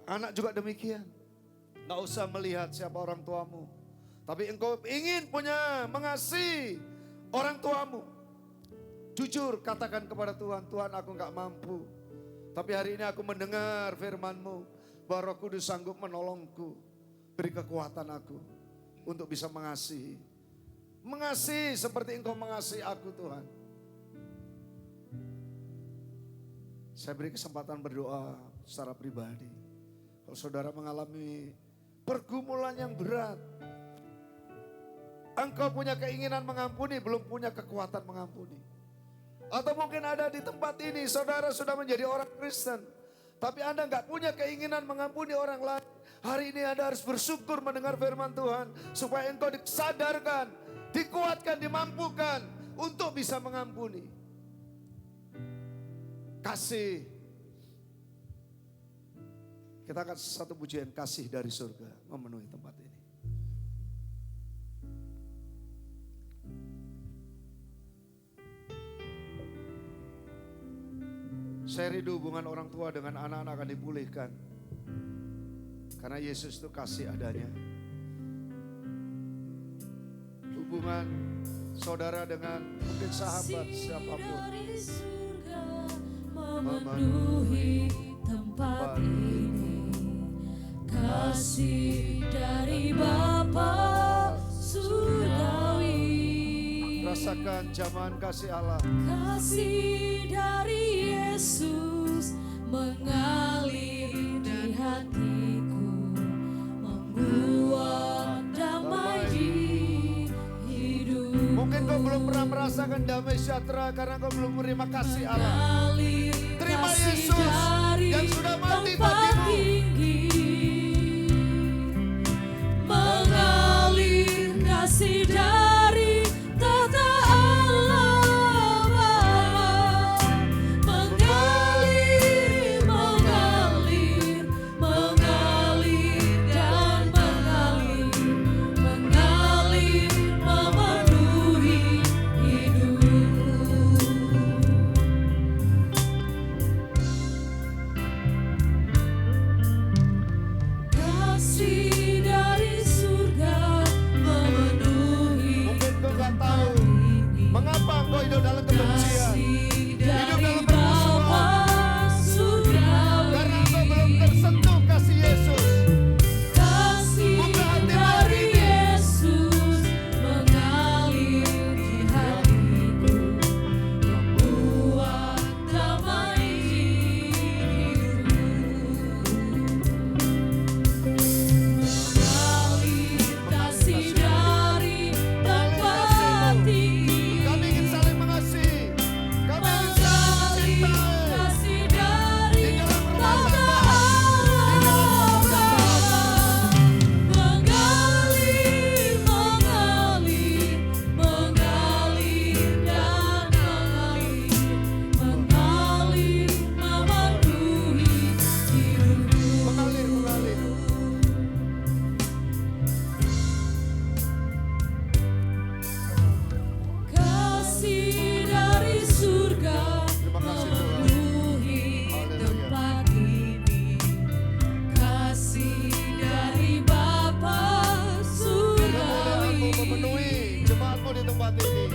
Anak juga demikian. Gak usah melihat siapa orang tuamu. Tapi engkau ingin punya mengasihi orang tuamu. Jujur katakan kepada Tuhan, Tuhan aku gak mampu. Tapi hari ini aku mendengar firman-Mu. Bahwa Roh Kudus sanggup menolongku. Beri kekuatan aku untuk bisa mengasihi. Mengasihi seperti Engkau mengasihi aku Tuhan. Saya beri kesempatan berdoa secara pribadi. Kalau saudara mengalami pergumulan yang berat. Engkau punya keinginan mengampuni, belum punya kekuatan mengampuni. Atau mungkin ada di tempat ini, saudara sudah menjadi orang Kristen. Tapi Anda gak punya keinginan mengampuni orang lain. Hari ini Anda harus bersyukur mendengar firman Tuhan. Supaya engkau disadarkan, dikuatkan, dimampukan untuk bisa mengampuni. kasih. Kita akan satu pujian kasih dari surga memenuhi tempat ini. Saya rindu hubungan orang tua dengan anak-anak akan dipulihkan. Karena Yesus itu kasih adanya. Hubungan saudara dengan mungkin sahabat siapapun. Dari surga memenuhi tempat ini. Kasih dari Bapa surgawi. Rasakan zaman kasih Allah. Kasih dari Yesus mengalir di hatiku, membuat damai di hidup. Mungkin kau belum pernah merasakan damai sejahtera karena kau belum menerima kasih Allah. Terima Yesus yang sudah mati bagimu. Mengalir kasih dari tahta Allah Bapa. Mengalir, mengalir, mengalir dan mengalir, mengalir memenuhi hidupku. Kasih dari surga memenuhi. Mungkin kau gak tahu mengapa engkau hidup dalam kebencian. Kasih Hidup dari dalam permusuhan. Bapa surgawi. Karena engkau belum tersentuh kasih Yesus. Kasih Buka hati dari hari ini. Yesus mengalir di hatiku, membuat damai hidupku. Mengalir kasih dari tempat tinggi. Kami ingin saling mengasihi. Kami ingin saling Mengalir mencintai. kasih dari Di dalam rumah tahta tangga. Allah Bapa. Mengalir, mengalir, mengalir dan mengalir, mengalir memenuhi hidupku. Mengalir, mengalir. Kasih dari surga Terima kasih, Tuhan. memenuhi Haleluya. tempat ini. Kasih dari Bapa surgawi. Kiranya memenuhi jemaatmu di tempat ini.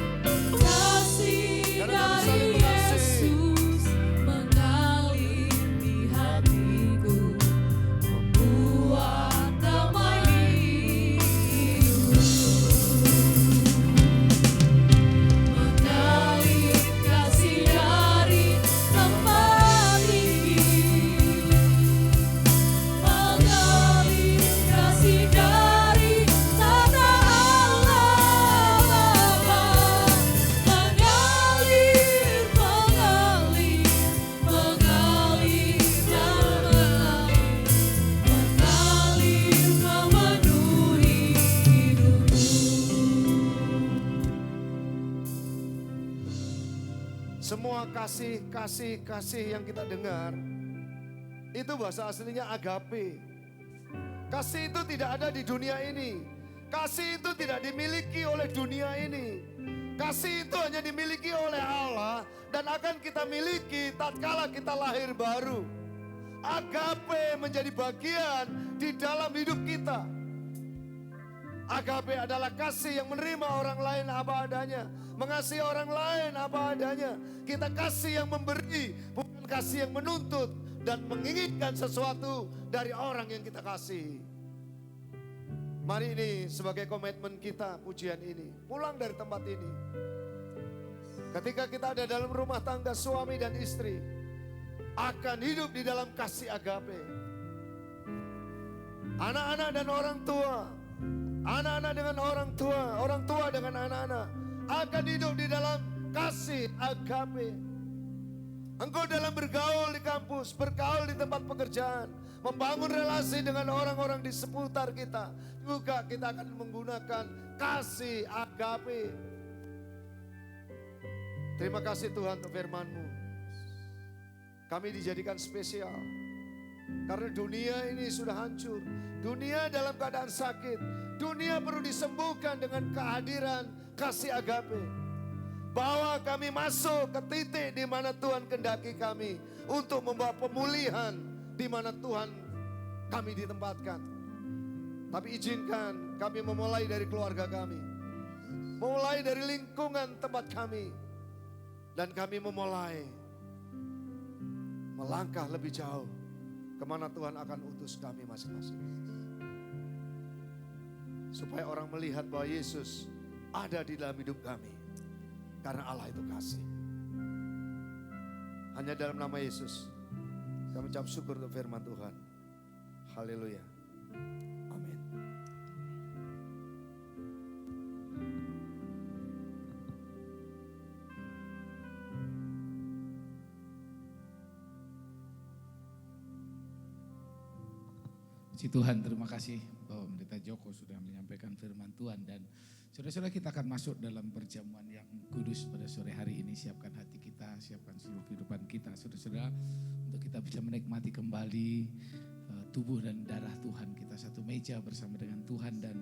Kasih Karena kami dari saling mengasihi. Yesus mengalir di hatiku, membuat damai hidupku. Mengalir kasih dari tempat tinggi. Mengalir kasih dari tahta Allah Bapa. Mengalir, mengalir, mengalir dan mengalir memenuhi hidupku. Semua kasih yang kita dengar, itu bahasa aslinya agape. Kasih itu tidak ada di dunia ini. Kasih itu tidak dimiliki oleh dunia ini. Kasih itu hanya dimiliki oleh Allah dan akan kita miliki tatkala kita lahir baru. Agape menjadi bagian di dalam hidup kita. Agape adalah kasih yang menerima orang lain apa adanya. Mengasihi orang lain apa adanya. Kita kasih yang memberi, bukan kasih yang menuntut dan menginginkan sesuatu dari orang yang kita kasihi. Mari ini sebagai komitmen kita pujian ini. Pulang dari tempat ini. Ketika kita ada dalam rumah tangga suami dan istri, akan hidup di dalam kasih agape. Anak-anak dan orang tua, anak-anak dengan orang tua dengan anak-anak, akan hidup di dalam kasih agape. Engkau dalam bergaul di kampus, bergaul di tempat pekerjaan, membangun relasi dengan orang-orang di seputar kita, juga kita akan menggunakan kasih agape. Terima kasih Tuhan untuk firman-Mu. kami dijadikan spesial. Karena dunia ini sudah hancur. Dunia dalam keadaan sakit. Dunia perlu disembuhkan dengan kehadiran kasih agape. Bawa kami masuk ke titik di mana Tuhan kehendaki kami untuk membawa pemulihan di mana Tuhan kami ditempatkan. Tapi izinkan kami memulai dari keluarga kami. Mulai dari lingkungan tempat kami. Dan kami memulai melangkah lebih jauh kemana Tuhan akan utus kami masing-masing. Supaya orang melihat bahwa Yesus ada di dalam hidup kami. Karena Allah itu kasih. Hanya dalam nama Yesus kami ucap syukur untuk firman Tuhan. Haleluya. Amin. Puji Tuhan, terima kasih Bapak Pendeta Joko sudah menyampaikan firman Tuhan. Dan saudara-saudara, kita akan masuk dalam perjamuan yang kudus pada sore hari ini. Siapkan hati kita, siapkan seluruh kehidupan kita saudara-saudara, untuk kita bisa menikmati kembali tubuh dan darah Tuhan. Kita satu meja bersama dengan Tuhan. Dan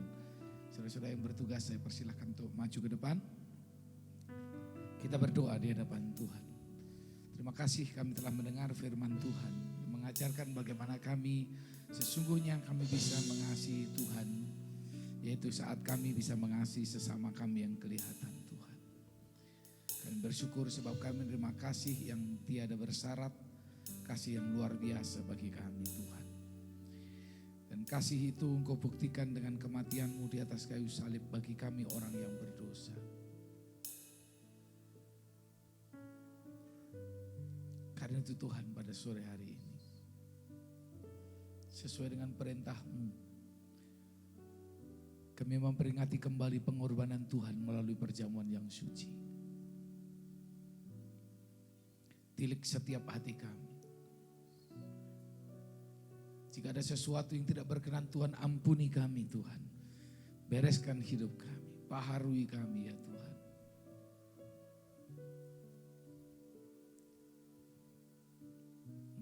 saudara-saudara yang bertugas, saya persilahkan untuk maju ke depan. Kita berdoa di hadapan Tuhan. Terima kasih kami telah mendengar firman Tuhan, mengajarkan bagaimana kami sesungguhnya kami bisa mengasihi Tuhan, yaitu saat kami bisa mengasihi sesama kami yang kelihatan Tuhan. Kami bersyukur sebab kami menerima kasih yang tiada bersyarat, kasih yang luar biasa bagi kami Tuhan. Dan kasih itu Engkau buktikan dengan kematian-Mu di atas kayu salib bagi kami orang yang berdosa. Karena itu Tuhan, pada sore hari ini, sesuai dengan perintah-Mu, kami memperingati kembali pengorbanan Tuhan melalui perjamuan yang suci. Tilik setiap hati kami. Jika ada sesuatu yang tidak berkenan Tuhan, ampuni kami Tuhan. Bereskan hidup kami, paharui kami ya Tuhan.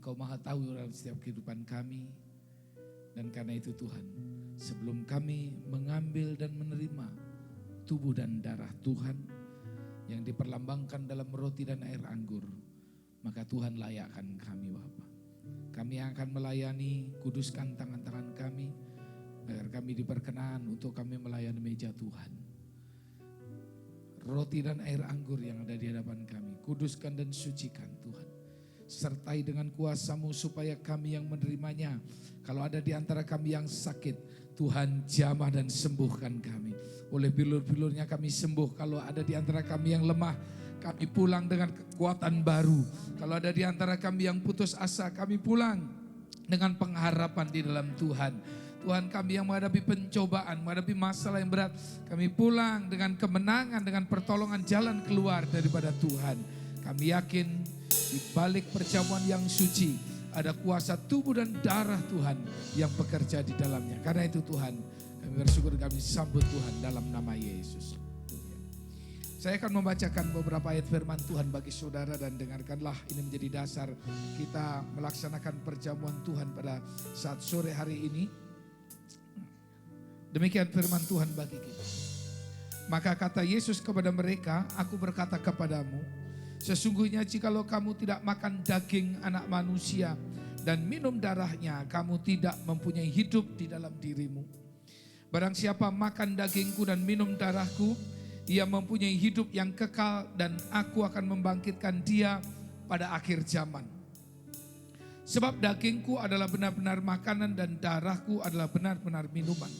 Engkau Maha tahu dalam setiap kehidupan kami. Dan karena itu Tuhan, sebelum kami mengambil dan menerima tubuh dan darah Tuhan yang diperlambangkan dalam roti dan air anggur, maka Tuhan layakkan kami Bapa. Kami akan melayani, kuduskan tangan-tangan kami, agar kami diperkenan untuk kami melayani meja Tuhan. Roti dan air anggur yang ada di hadapan kami, kuduskan dan sucikan Tuhan. Sertai dengan kuasa-Mu supaya kami yang menerimanya, kalau ada di antara kami yang sakit, Tuhan jamah dan sembuhkan kami. Oleh bilur-bilurnya kami sembuh. Kalau ada di antara kami yang lemah, kami pulang dengan kekuatan baru. Kalau ada di antara kami yang putus asa, kami pulang dengan pengharapan di dalam Tuhan. Tuhan, kami yang menghadapi pencobaan, menghadapi masalah yang berat, kami pulang dengan kemenangan, dengan pertolongan jalan keluar daripada Tuhan. Kami yakin di balik perjamuan yang suci ada kuasa tubuh dan darah Tuhan yang bekerja di dalamnya. Karena itu Tuhan, kami bersyukur, kami sambut Tuhan dalam nama Yesus. Saya akan membacakan beberapa ayat firman Tuhan bagi saudara, dan dengarkanlah, ini menjadi dasar kita melaksanakan perjamuan Tuhan pada saat sore hari ini. Demikian firman Tuhan bagi kita. Maka kata Yesus kepada mereka, aku berkata kepadamu, sesungguhnya jikalau kamu tidak makan daging anak manusia dan minum darahnya, kamu tidak mempunyai hidup di dalam dirimu. Barang siapa makan dagingku dan minum darahku, ia mempunyai hidup yang kekal, dan aku akan membangkitkan dia pada akhir zaman. Sebab dagingku adalah benar-benar makanan dan darahku adalah benar-benar minuman.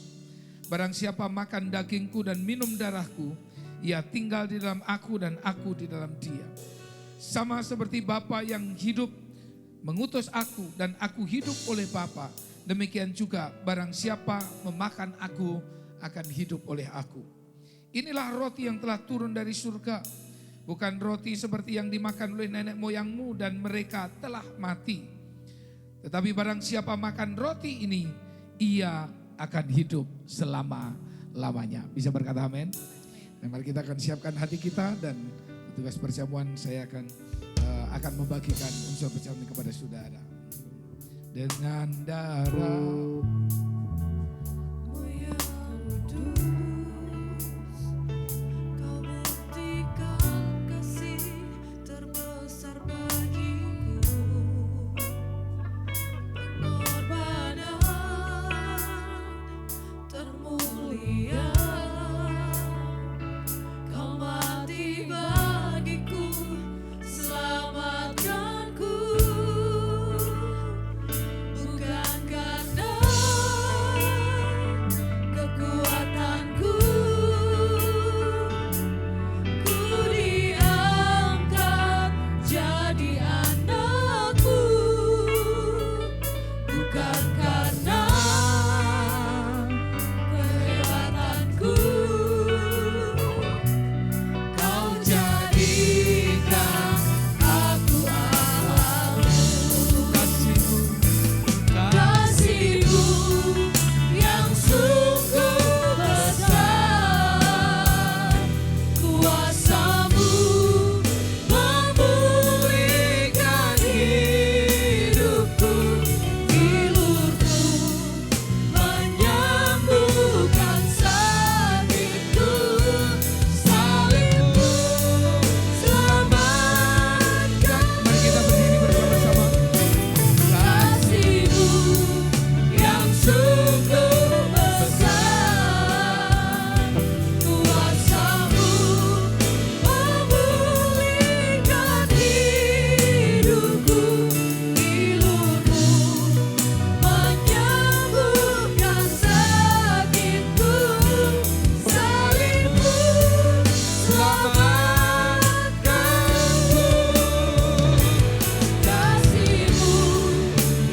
Barang siapa makan dagingku dan minum darahku, ia tinggal di dalam aku dan aku di dalam dia. Sama seperti Bapa yang hidup mengutus aku dan aku hidup oleh Bapa, demikian juga barang siapa memakan aku akan hidup oleh aku. Inilah roti yang telah turun dari surga, bukan roti seperti yang dimakan oleh nenek moyangmu dan mereka telah mati. Tetapi barang siapa makan roti ini, ia akan hidup selama-lamanya. Bisa berkata amin? Mari kita akan siapkan hati kita, dan tugas perjamuan saya akan akan membagikan unsur perjamuan kepada saudara. Dengan darah Kau buktikan kasih terbesar bagiku, pengorbanan termulia. Kau mati bagiku, selamatkanku, bukan karena kekuatanku. Ku diangkat jadi anakmu, bukan karena kehebatanku. Kau jadikan aku anakmu. kasih-Mu, Kasih-Mu yang sungguh besar, kuasa-Mu memulihkan hidupku, tilurmu menyembuhkan sakitku, salibmu selamatkan. mari kita berdiri bersama-sama. Kasih-Mu yang sungguh besar, kuasa-Mu memulihkan hidupku, tilurmu menyembuhkan sakitku, salibmu selamatkanku. Kasih-Mu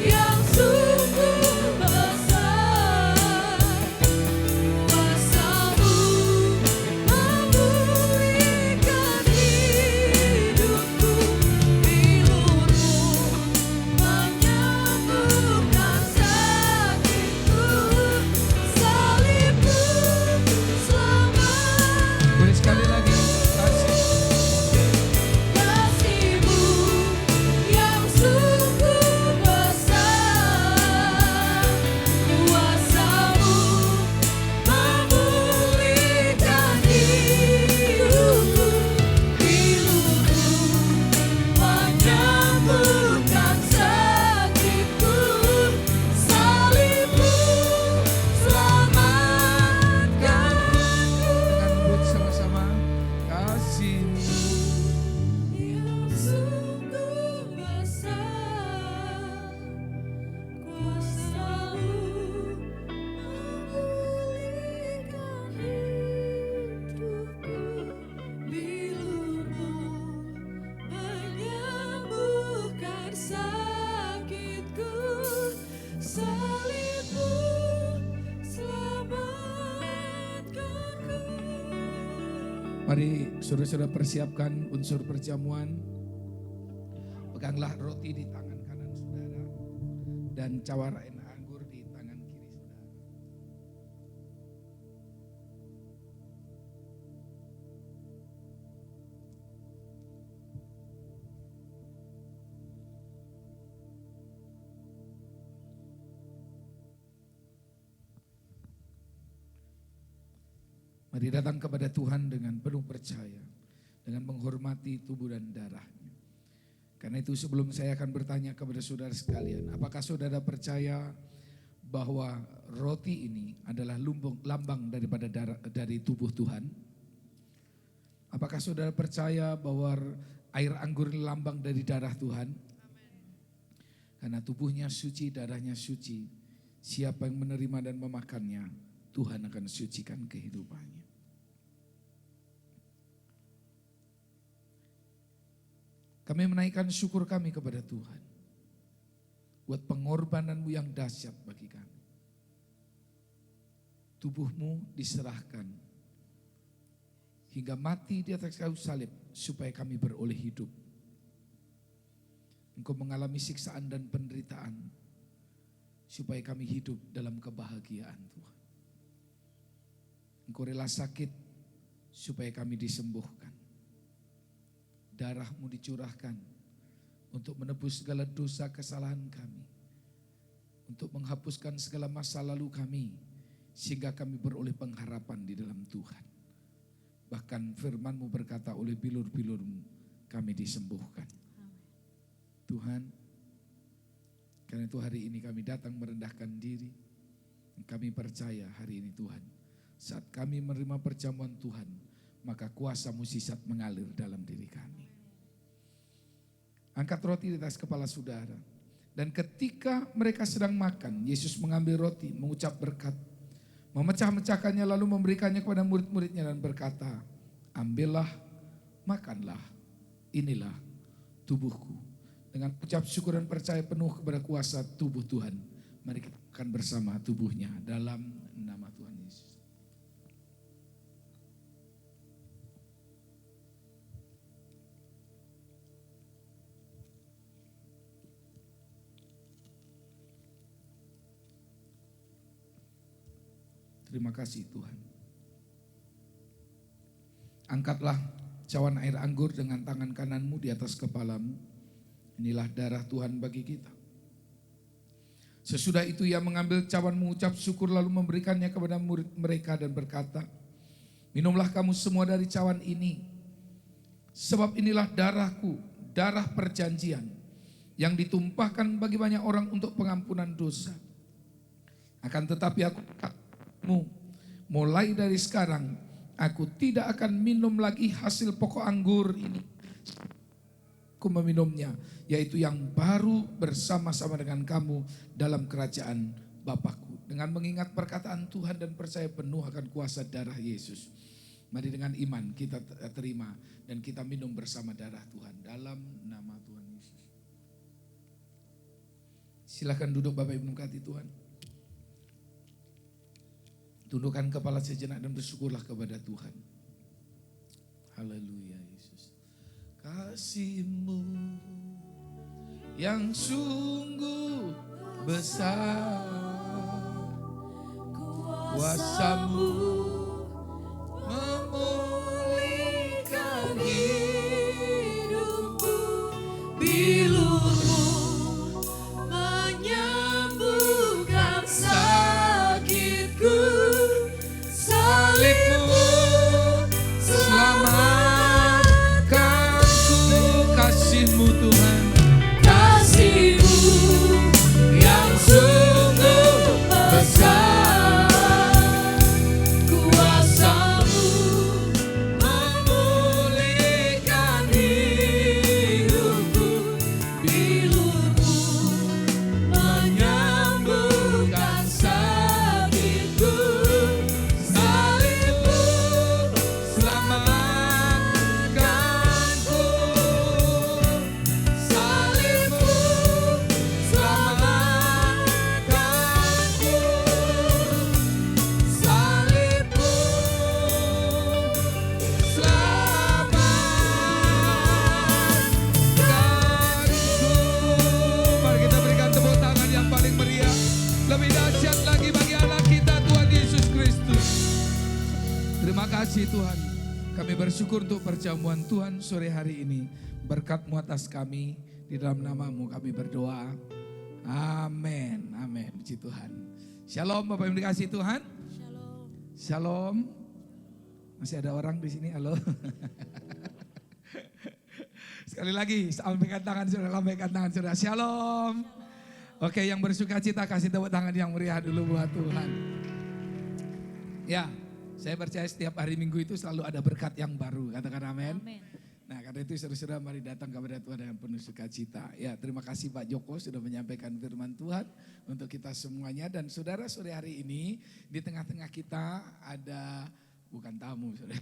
yang sungguh besar, kuasa-Mu memulihkan hidupku, tilurmu menyembuhkan sakitku, salibmu selamatkanku. Boleh sekali lagi. Kasih. Kasih-Mu yang sungguh besar, kuasa-Mu memulihkan hidupku, tilurmu menyembuhkan sakitku, salibmu selamatkanku. Dengan lembut sama-sama. Kasih-Mu. Yang sungguh besar, kuasa-Mu memulihkan hidupku, tilurmu menyembuhkan sakitku, salibmu selamatkanku. Mari saudara-saudara persiapkan unsur perjamuan. Peganglah roti di tangan kanan saudara dan cawarain anggur di tangan kiri saudara. Mari datang kepada Tuhan dengan penuh percaya, dengan menghormati tubuh dan darahnya. Karena itu sebelum saya akan bertanya kepada saudara sekalian, apakah saudara percaya bahwa roti ini adalah lambang daripada dari tubuh Tuhan? Apakah saudara percaya bahwa air anggur ini lambang dari darah Tuhan? Karena tubuhnya suci, darahnya suci. Siapa yang menerima dan memakannya, Tuhan akan sucikan kehidupannya. Kami menaikkan syukur kami kepada Tuhan buat pengorbanan-Mu yang dahsyat bagi kami. Tubuh-Mu diserahkan hingga mati di atas kayu salib supaya kami beroleh hidup. Engkau mengalami siksaan dan penderitaan supaya kami hidup dalam kebahagiaan Tuhan. Engkau rela sakit supaya kami disembuhkan. Darah-Mu dicurahkan untuk menebus segala dosa kesalahan kami, untuk menghapuskan segala masa lalu kami, sehingga kami beroleh pengharapan di dalam Tuhan. Bahkan firman-Mu berkata, oleh bilur-bilur-Mu kami disembuhkan. Tuhan, karena itu hari ini kami datang merendahkan diri. Kami percaya hari ini Tuhan, saat kami menerima perjamuan Tuhan, maka kuasa mukjizat mengalir dalam diri kami. Angkat roti di atas kepala saudara. Dan ketika mereka sedang makan, Yesus mengambil roti, mengucap berkat, memecah-mecahkannya lalu memberikannya kepada murid-muridnya dan berkata, ambillah, makanlah, inilah tubuhku. Dengan ucap syukur dan percaya penuh kepada kuasa tubuh Tuhan, mari kita makan bersama tubuhnya dalam nama Tuhan Yesus. Terima kasih Tuhan. Angkatlah cawan air anggur dengan tangan kananmu di atas kepalamu. Inilah darah Tuhan bagi kita. Sesudah itu ia mengambil cawan, mengucap syukur lalu memberikannya kepada murid mereka dan berkata, minumlah kamu semua dari cawan ini. Sebab inilah darahku, darah perjanjian yang ditumpahkan bagi banyak orang untuk pengampunan dosa. Akan tetapi aku katamu, mulai dari sekarang aku tidak akan minum lagi hasil pokok anggur ini. Aku meminumnya, yaitu yang baru bersama-sama dengan kamu dalam kerajaan Bapakku. Dengan mengingat perkataan Tuhan dan percaya penuh akan kuasa darah Yesus. Mari dengan iman kita terima dan kita minum bersama darah Tuhan dalam nama Tuhan Yesus. Silakan duduk Bapak Ibu memberkati Tuhan. Tundukkan kepala sejenak dan bersyukurlah kepada Tuhan. Haleluya Yesus. Kasih-Mu yang sungguh besar, kuasa-Mu memulihkan hidupku, bilur-Mu menyembuhkan sakitku, salib-Mu selamatkanku, kasih-Mu Tuhan, kasih-Mu yang sungguh besar, kuasa-Mu memulihkan hidupku, bilur-Mu menyembuhkan sakitku, salib-Mu selamatkanku, salib-Mu selamatkanku, salib-Mu selamatkanku. Mari kita berikan tepuk tangan yang paling meriah, lebih dahsyat lagi bagi anak kita Tuhan Yesus Kristus. Terima kasih Tuhan. Kami bersyukur untuk perjamuan Tuhan sore hari ini. Berkat-Mu atas kami, di dalam nama-Mu kami berdoa. Amin. Amin. Puji Tuhan. Shalom Bapak yang dikasihi Tuhan. Shalom. Shalom. Masih ada orang di sini, halo. Sekali lagi, lambaikan tangan saudara, lambaikan tangan saudara. Shalom. Oke, yang bersuka cita kasih tepuk tangan yang meriah dulu buat Tuhan. Ya, saya percaya setiap hari Minggu itu selalu ada berkat yang baru. Katakan amin. Amin. Nah, karena itu saudara-saudara mari datang kepada Tuhan dengan penuh sukacita. Ya, terima kasih Pak Joko sudah menyampaikan firman Tuhan untuk kita semuanya. Dan saudara, sore hari ini di tengah-tengah kita ada, bukan tamu saudara.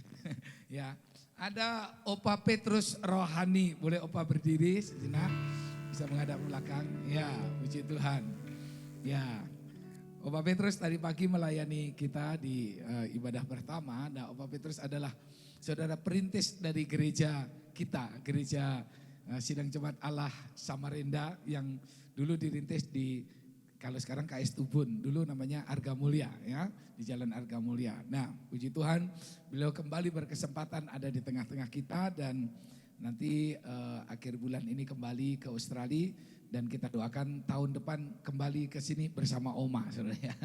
Ya, ada Opa Petrus Rohani. Boleh Opa berdiri sejenak, bisa menghadap belakang. Ya, puji Tuhan. Ya, Opa Petrus tadi pagi melayani kita di ibadah pertama. Nah, Opa Petrus adalah saudara perintis dari gereja kita, gereja Sidang Jemaat Allah Samarinda yang dulu dirintis di, kalau sekarang KS Tubun, dulu namanya Arga Mulia ya, di Jalan Arga Mulia. Nah, puji Tuhan, beliau kembali berkesempatan ada di tengah-tengah kita dan nanti akhir bulan ini kembali ke Australia dan kita doakan tahun depan kembali ke sini bersama Oma, saudara ya.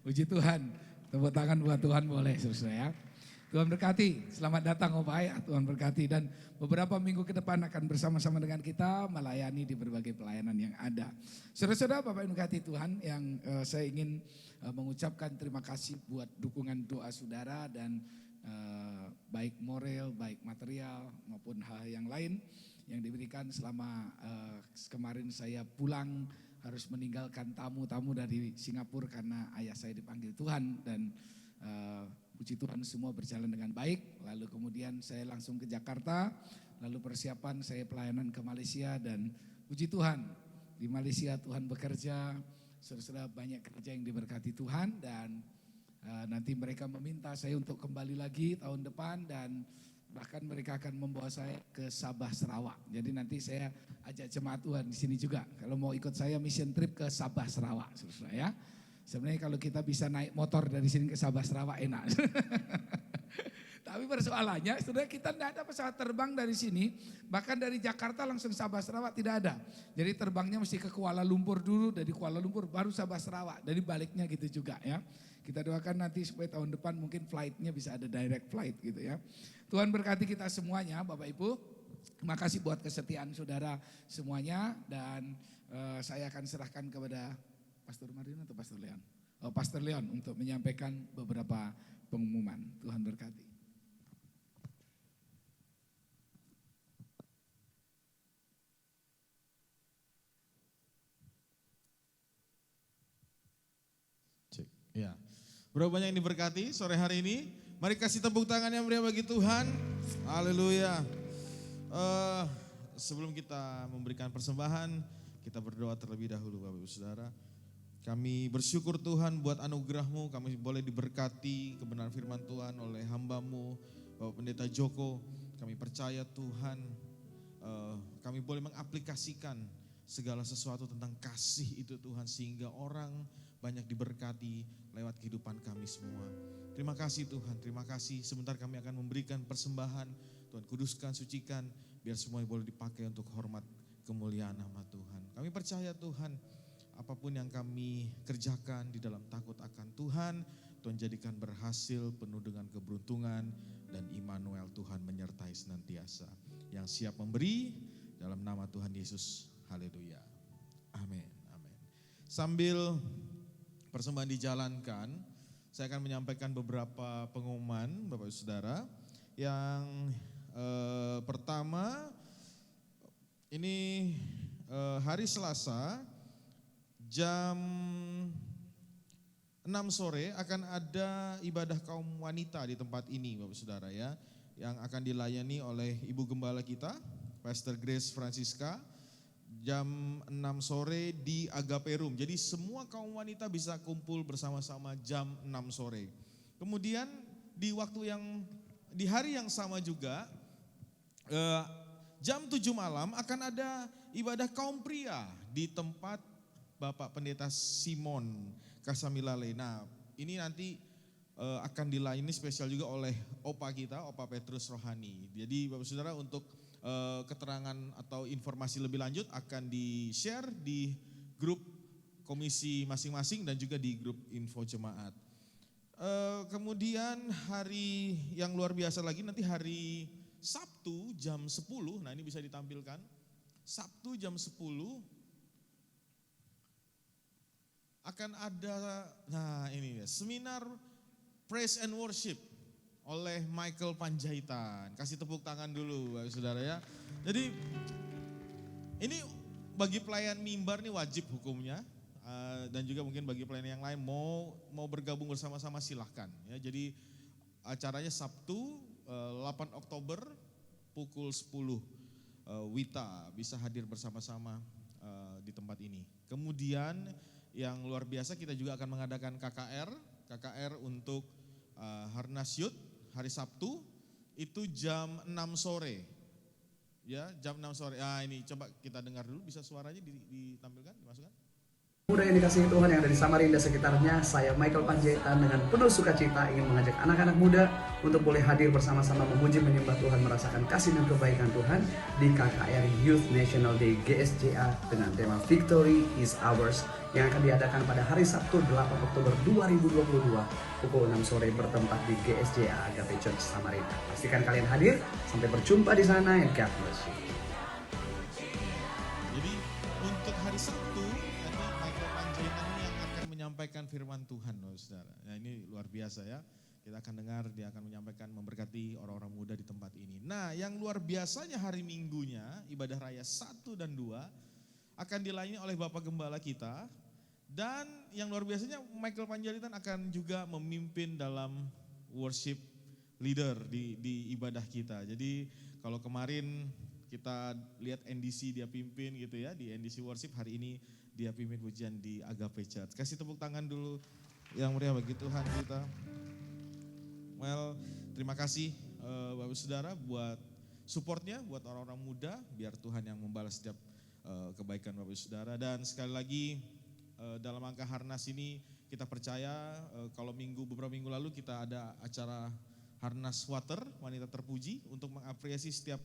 Puji Tuhan, tepuk tangan buat Tuhan boleh, saudara ya. Tuhan berkati, selamat datang Oma ya, Tuhan berkati. Dan beberapa minggu ke depan akan bersama-sama dengan kita melayani di berbagai pelayanan yang ada. Saudara-saudara, Bapak Ibu berkati Tuhan, yang saya ingin mengucapkan terima kasih buat dukungan doa saudara dan baik moral, baik material maupun hal yang lain yang diberikan selama kemarin saya pulang harus meninggalkan tamu-tamu dari Singapura karena ayah saya dipanggil Tuhan dan puji Tuhan semua berjalan dengan baik. Lalu kemudian saya langsung ke Jakarta, lalu persiapan saya pelayanan ke Malaysia dan puji Tuhan di Malaysia Tuhan bekerja, saudara-saudara banyak kerja yang diberkati Tuhan dan nanti mereka meminta saya untuk kembali lagi tahun depan dan bahkan mereka akan membawa saya ke Sabah Sarawak. Jadi nanti saya ajak jemaat Tuhan di sini juga kalau mau ikut saya mission trip ke Sabah Sarawak, saudara ya. Sebenarnya kalau kita bisa naik motor dari sini ke Sabah Sarawak enak. Tapi persoalannya saudara kita tidak ada pesawat terbang dari sini. Bahkan dari Jakarta langsung Sabah Sarawak tidak ada. Jadi terbangnya mesti ke Kuala Lumpur dulu. Dari Kuala Lumpur baru Sabah Sarawak. Dari baliknya gitu juga ya. Kita doakan nanti supaya tahun depan mungkin flightnya bisa ada direct flight gitu ya. Tuhan berkati kita semuanya Bapak Ibu. Terima kasih buat kesetiaan saudara semuanya. Dan saya akan serahkan kepada Pastor Marino atau Pastor Leon? Pastor Leon untuk menyampaikan beberapa pengumuman. Tuhan berkati. Cek. Ya. Berapa banyak yang diberkati sore hari ini? Mari kasih tepuk tangan yang meriah bagi Tuhan. Haleluya. Sebelum kita memberikan persembahan, kita berdoa terlebih dahulu Bapak Ibu Saudara. Kami bersyukur Tuhan buat anugerah-Mu, kami boleh diberkati kebenaran firman Tuhan oleh hamba-Mu, Bapak Pendeta Joko. Kami percaya Tuhan, kami boleh mengaplikasikan segala sesuatu tentang kasih itu Tuhan, sehingga orang banyak diberkati lewat kehidupan kami semua. Terima kasih Tuhan, terima kasih. Sebentar kami akan memberikan persembahan, Tuhan kuduskan, sucikan, biar semuanya boleh dipakai untuk hormat kemuliaan nama Tuhan. Kami percaya Tuhan, apapun yang kami kerjakan di dalam takut akan Tuhan, Tuhan jadikan berhasil, penuh dengan keberuntungan, dan Immanuel Tuhan menyertai senantiasa. Yang siap memberi dalam nama Tuhan Yesus. Haleluya. Amin. Amin. Sambil persembahan dijalankan, saya akan menyampaikan beberapa pengumuman Bapak Ibu Saudara. Yang pertama, ini hari Selasa, jam 6 sore akan ada ibadah kaum wanita di tempat ini Bapak Saudara ya. Yang akan dilayani oleh Ibu Gembala kita, Pastor Grace Francisca. Jam 6 sore di Agape Room. Jadi semua kaum wanita bisa kumpul bersama-sama jam 6 sore. Kemudian di hari yang sama juga, jam 7 malam akan ada ibadah kaum pria di tempat Bapak Pendeta Simon Kasamilale. Nah, ini nanti akan dilayani spesial juga oleh Opa kita, Opa Petrus Rohani. Jadi Bapak Saudara, untuk keterangan atau informasi lebih lanjut akan di-share di grup komisi masing-masing dan juga di grup info jemaat. Kemudian hari yang luar biasa lagi nanti hari Sabtu jam 10, nah ini bisa ditampilkan. Sabtu jam 10 akan ada, nah ini seminar Praise and Worship oleh Michael Panjaitan. Kasih tepuk tangan dulu Bapak Saudara ya. Jadi ini bagi pelayan mimbar nih wajib hukumnya, dan juga mungkin bagi pelayan yang lain mau bergabung bersama-sama silahkan ya. Jadi acaranya Sabtu 8 Oktober pukul 10 Wita bisa hadir bersama-sama di tempat ini. Kemudian yang luar biasa kita juga akan mengadakan KKR untuk Harnas Youth hari Sabtu itu jam 6 sore. Ya, jam 6 sore. Ah ini coba kita dengar dulu, bisa suaranya ditampilkan, dimasukkan? Muda yang dikasihi Tuhan yang ada di Samarinda sekitarnya, saya Michael Panjaitan dengan penuh sukacita ingin mengajak anak-anak muda untuk boleh hadir bersama-sama memuji menyembah Tuhan, merasakan kasih dan kebaikan Tuhan di KKR Youth National Day GSJA dengan tema Victory is Ours yang akan diadakan pada hari Sabtu 8 Oktober 2022 pukul 6 sore bertempat di GSJA Agape Church Samarinda. Pastikan kalian hadir, sampai berjumpa di sana and God bless you. Jadi untuk hari Sabtu, nanti Michael Panjaitan ini yang akan menyampaikan firman Tuhan, saudara. Nah ini luar biasa ya. Kita akan dengar, dia akan menyampaikan, memberkati orang-orang muda di tempat ini. Nah yang luar biasanya hari Minggunya, ibadah raya 1 dan 2, akan dilayani oleh Bapak Gembala kita. Dan yang luar biasanya Michael Panjaitan akan juga memimpin dalam worship leader di ibadah kita. Jadi kalau kemarin kita lihat NDC dia pimpin gitu ya, di NDC Worship, hari ini dia pimpin pujian di Agape Church. Kasih tepuk tangan dulu yang meriah bagi Tuhan kita. Well, terima kasih Bapak Saudara buat supportnya, buat orang-orang muda, biar Tuhan yang membalas setiap kebaikan Bapak Saudara. Dan sekali lagi dalam angka Harnas ini kita percaya kalau beberapa minggu lalu kita ada acara Harnas Water, wanita terpuji, untuk mengapresiasi setiap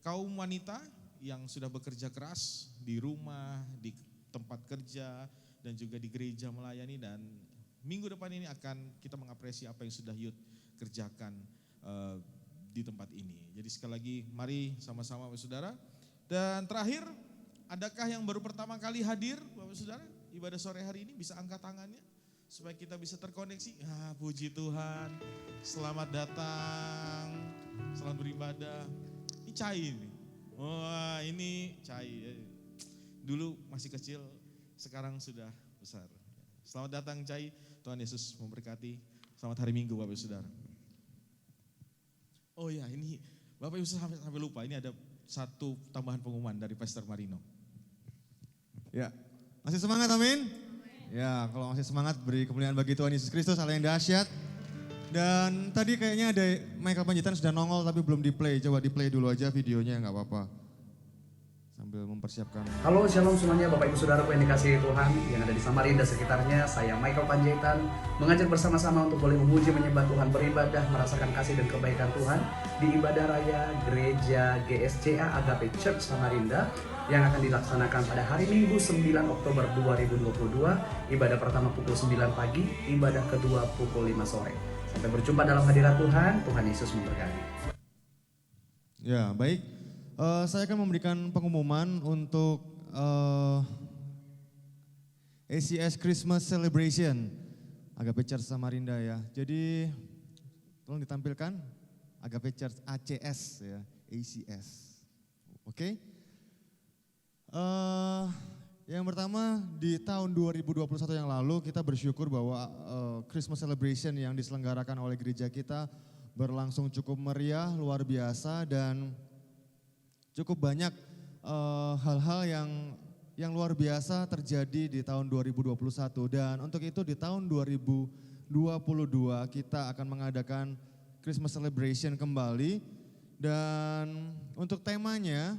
kaum wanita yang sudah bekerja keras di rumah, di tempat kerja, dan juga di gereja melayani. Dan minggu depan ini akan kita mengapresiasi apa yang sudah youth kerjakan di tempat ini. Jadi sekali lagi mari sama-sama Bapak Saudara. Dan terakhir, adakah yang baru pertama kali hadir Bapak Saudara ibadah sore hari ini, bisa angkat tangannya supaya kita bisa terkoneksi. Puji Tuhan, selamat datang, selamat beribadah. Ini Cai ini. Wah ini Cai. Dulu masih kecil, sekarang sudah besar. Selamat datang Cai, Tuhan Yesus memberkati. Selamat hari Minggu Bapak Saudara. Oh ya ini Bapak Ibu sampai lupa, ini ada satu tambahan pengumuman dari Pastor Marino. Ya, masih semangat amin? Ya, kalau masih semangat beri kemuliaan bagi Tuhan Yesus Kristus, Allah yang dahsyat. Dan tadi kayaknya ada Michael Panjaitan sudah nongol tapi belum di play, coba di play dulu aja videonya nggak apa-apa. Sambil mempersiapkan. Halo, shalom semuanya Bapak Ibu Saudara yang dikasihi Tuhan yang ada di Samarinda sekitarnya. Saya Michael Panjaitan mengajak bersama-sama untuk boleh memuji menyembah Tuhan, beribadah, merasakan kasih dan kebaikan Tuhan di ibadah raya gereja GSJA Agape Church Samarinda yang akan dilaksanakan pada hari Minggu 9 Oktober 2022. Ibadah pertama pukul 9 pagi, ibadah kedua pukul 5 sore. Sampai berjumpa dalam hadirat Tuhan, Tuhan Yesus memberkati. Ya, baik. Saya akan memberikan pengumuman untuk ACS Christmas Celebration Agape Church Samarinda ya. Jadi tolong ditampilkan Agape Church ACS ya, ACS. Oke. Yang pertama di tahun 2021 yang lalu kita bersyukur bahwa Christmas Celebration yang diselenggarakan oleh gereja kita berlangsung cukup meriah, luar biasa, dan cukup banyak hal-hal yang luar biasa terjadi di tahun 2021. Dan untuk itu di tahun 2022 kita akan mengadakan Christmas Celebration kembali. Dan untuk temanya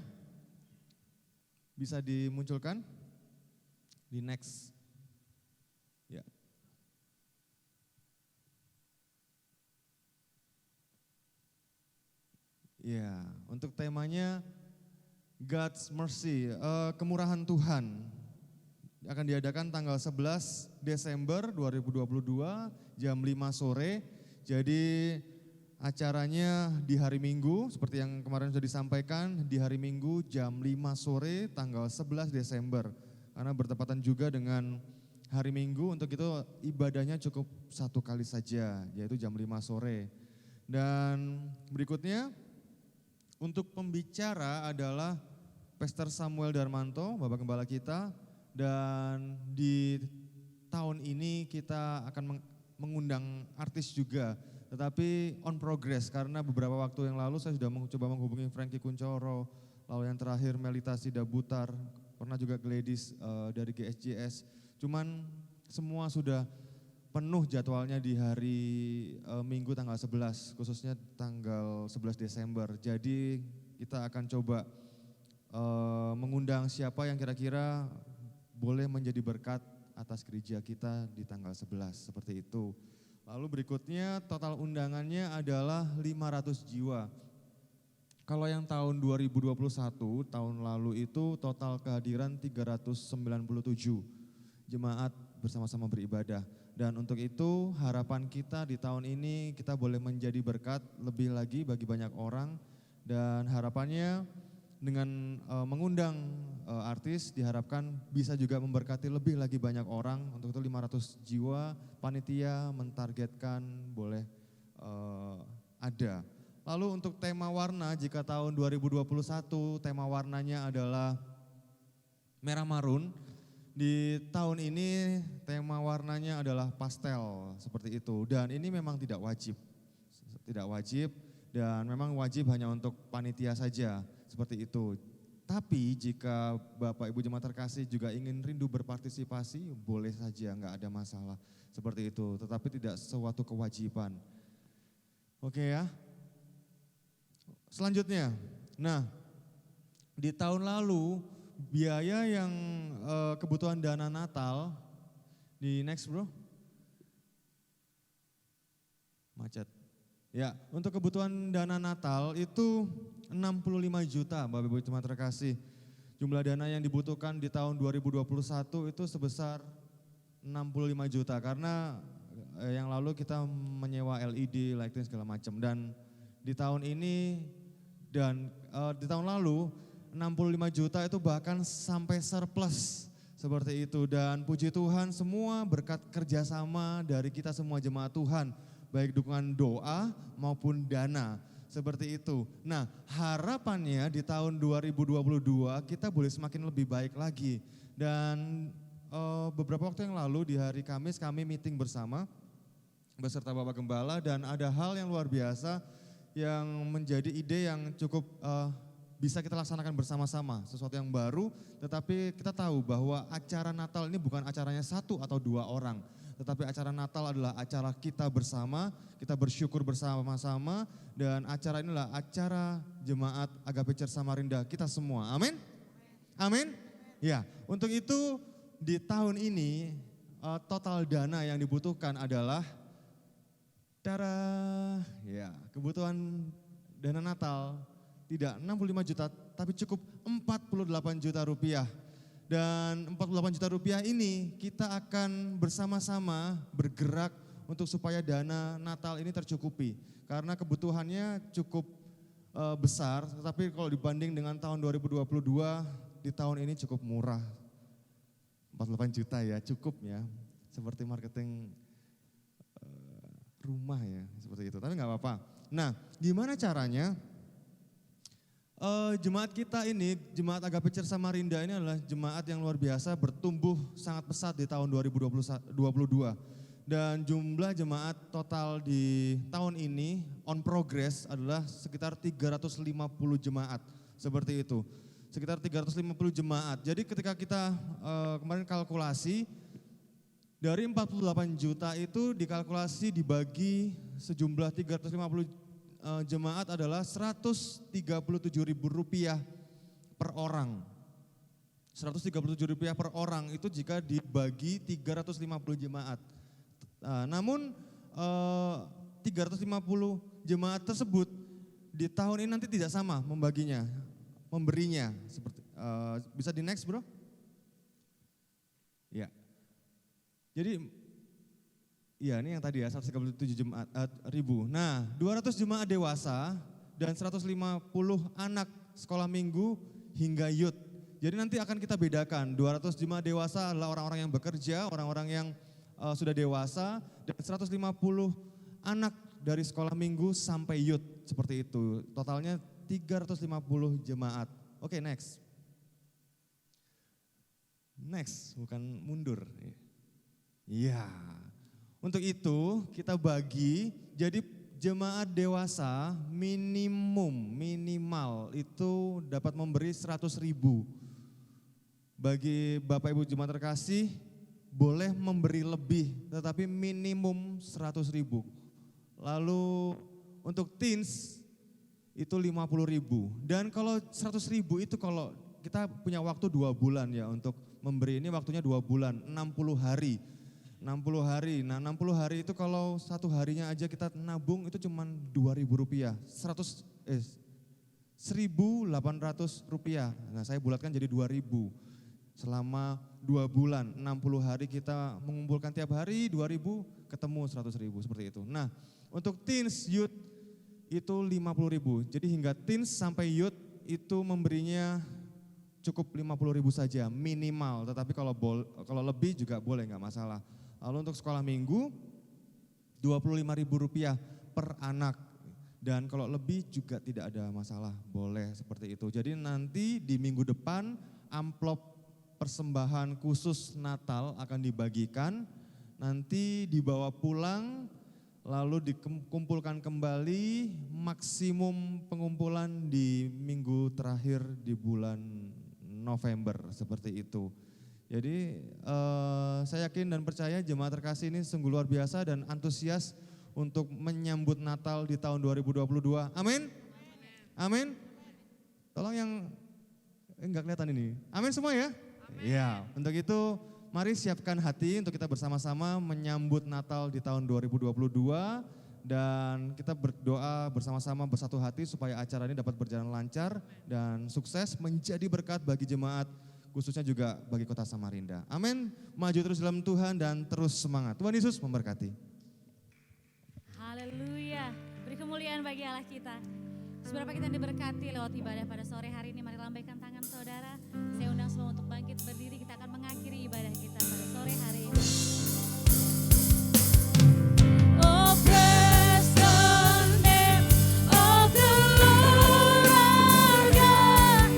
bisa dimunculkan di next. Ya. Ya, untuk temanya God's Mercy, kemurahan Tuhan, akan diadakan tanggal 11 Desember 2022 jam 5 sore. Jadi acaranya di hari Minggu seperti yang kemarin sudah disampaikan, di hari Minggu jam 5 sore tanggal 11 Desember. Karena bertepatan juga dengan hari Minggu, untuk itu ibadahnya cukup satu kali saja, yaitu jam 5 sore. Dan berikutnya untuk pembicara adalah Pastor Samuel Darmanto, Bapak Gembala kita. Dan di tahun ini kita akan mengundang artis juga, tetapi on progress karena beberapa waktu yang lalu saya sudah mencoba menghubungi Frankie Kuncoro, lalu yang terakhir Melita Sidabutar, pernah juga Gladys dari GSJS. Cuman semua sudah penuh jadwalnya di hari Minggu tanggal 11, khususnya tanggal 11 Desember. Jadi kita akan coba mengundang siapa yang kira-kira boleh menjadi berkat atas gereja kita di tanggal 11, seperti itu. Lalu berikutnya total undangannya adalah 500 jiwa. Kalau yang tahun 2021, tahun lalu itu total kehadiran 397 jemaat bersama-sama beribadah. Dan untuk itu harapan kita di tahun ini kita boleh menjadi berkat lebih lagi bagi banyak orang. Dan harapannya dengan mengundang artis diharapkan bisa juga memberkati lebih lagi banyak orang. Untuk itu 500 jiwa panitia mentargetkan boleh ada. Lalu untuk tema warna, jika tahun 2021 tema warnanya adalah merah marun, di tahun ini tema warnanya adalah pastel, seperti itu. Dan ini memang tidak wajib dan memang wajib hanya untuk panitia saja, seperti itu. Tapi jika Bapak Ibu Jemaat terkasih juga ingin rindu berpartisipasi, boleh saja, enggak ada masalah, seperti itu. Tetapi tidak suatu kewajiban. Oke ya. Selanjutnya, nah di tahun lalu biaya yang kebutuhan dana Natal, di next bro, macet. Ya, untuk kebutuhan dana Natal itu 65 juta Bapak Ibu Jemaat terkasih. Jumlah dana yang dibutuhkan di tahun 2021 itu sebesar 65 juta karena yang lalu kita menyewa LED, lighting segala macam. Dan di tahun ini dan di tahun lalu 65 juta itu bahkan sampai surplus seperti itu. Dan puji Tuhan semua berkat kerjasama dari kita semua jemaat Tuhan, baik dukungan doa maupun dana seperti itu. Nah harapannya di tahun 2022 kita boleh semakin lebih baik lagi. Dan beberapa waktu yang lalu di hari Kamis kami meeting bersama beserta Bapak Gembala dan ada hal yang luar biasa yang menjadi ide yang cukup bisa kita laksanakan bersama-sama, sesuatu yang baru, tetapi kita tahu bahwa acara Natal ini bukan acaranya satu atau dua orang, tetapi acara Natal adalah acara kita bersama, kita bersyukur bersama-sama, dan acara inilah acara Jemaat Agape Church Samarinda kita semua, amin? Amin? Ya, untuk itu di tahun ini total dana yang dibutuhkan adalah ya, kebutuhan dana Natal tidak 65 juta tapi cukup 48 juta rupiah. Dan 48 juta rupiah ini kita akan bersama-sama bergerak untuk supaya dana Natal ini tercukupi. Karena kebutuhannya cukup besar, tetapi kalau dibanding dengan tahun 2022 di tahun ini cukup murah. 48 juta ya, cukup ya. Seperti marketing rumah ya, seperti itu. Tapi nggak apa-apa. Nah, gimana caranya? Jemaat kita ini, Jemaat Agape Church Samarinda ini adalah jemaat yang luar biasa, bertumbuh sangat pesat di tahun 2022. Dan jumlah jemaat total di tahun ini on progress adalah sekitar 350 jemaat, seperti itu. Sekitar 350 jemaat. Jadi ketika kita kemarin kalkulasi, dari 48 juta itu dikalkulasi dibagi sejumlah 350 jemaat adalah Rp137.000 per orang. Rp137.000 per orang itu jika dibagi 350 jemaat. Namun 350 jemaat tersebut di tahun ini nanti tidak sama memberinya. Seperti bisa di next bro? Ya. Jadi, ya ini yang tadi ya 137 jemaat ribu. Nah 200 jemaat dewasa dan 150 anak sekolah minggu hingga youth. Jadi nanti akan kita bedakan 200 jemaat dewasa adalah orang-orang yang bekerja, orang-orang yang sudah dewasa, dan 150 anak dari sekolah minggu sampai youth seperti itu. Totalnya 350 jemaat. Oke, next. Next, bukan mundur. Iya, untuk itu kita bagi jadi jemaat dewasa minimal itu dapat memberi 100.000. Bagi Bapak Ibu jemaat terkasih boleh memberi lebih tetapi minimum 100.000. Lalu untuk teens itu 50.000. Dan kalau 100.000 itu kalau kita punya waktu 2 bulan ya untuk memberi ini, waktunya 2 bulan, 60 hari. 60 hari, nah 60 hari itu kalau satu harinya aja kita nabung itu cuma Rp2.000, 1.800 rupiah. Nah saya bulatkan jadi 2.000. Selama 2 bulan, 60 hari kita mengumpulkan tiap hari 2.000, ketemu 100.000 seperti itu. Nah untuk teens, youth itu 50.000. Jadi hingga teens sampai youth itu memberinya cukup 50.000 saja minimal. Tetapi kalau lebih juga boleh, nggak masalah. Lalu untuk sekolah minggu Rp25.000 per anak. Dan kalau lebih juga tidak ada masalah, boleh seperti itu. Jadi nanti di minggu depan amplop persembahan khusus Natal akan dibagikan. Nanti dibawa pulang, lalu dikumpulkan kembali, maksimum pengumpulan di minggu terakhir di bulan November, seperti itu. Jadi saya yakin dan percaya jemaat terkasih ini sungguh luar biasa dan antusias untuk menyambut Natal di tahun 2022. Amin? Amin? Tolong yang enggak kelihatan ini. Amin semua ya? Ya, untuk itu mari siapkan hati untuk kita bersama-sama menyambut Natal di tahun 2022 dan kita berdoa bersama-sama bersatu hati supaya acara ini dapat berjalan lancar dan sukses menjadi berkat bagi jemaat, khususnya juga bagi kota Samarinda. Amin. Maju terus dalam Tuhan dan terus semangat. Tuhan Yesus memberkati. Haleluya. Beri kemuliaan bagi Allah kita. Seberapa kita diberkati lewat ibadah pada sore hari ini, mari lambaikan tangan saudara. Saya undang semua untuk bangkit berdiri, kita akan mengakhiri ibadah kita pada sore hari ini. Oh, praise the name of the Lord our God.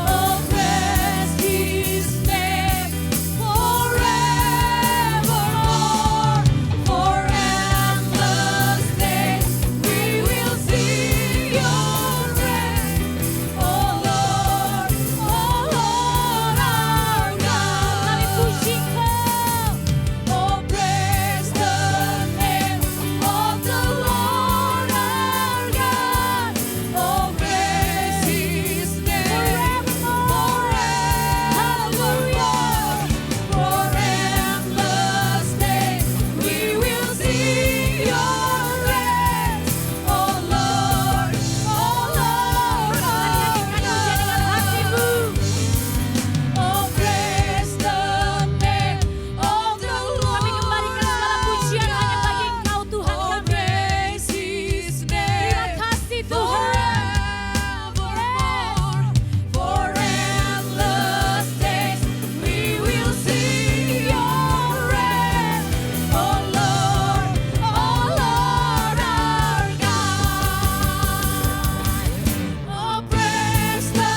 Oh, praise His name forevermore. For endless days we will sing Your praise. Oh Lord our God. Kami puji Kau. Oh, praise the name of the Lord our God. Oh, praise His name forevermore. For endless days we will sing Your praise. Oh Lord our God. Oh, praise the name of the Lord. Kami kembalikan segala pujian hanya bagi Engkau Tuhan kami. Praise His name. Terima kasih Tuhan. For endless days we will sing Your praise. Oh Lord our God. Oh, praise the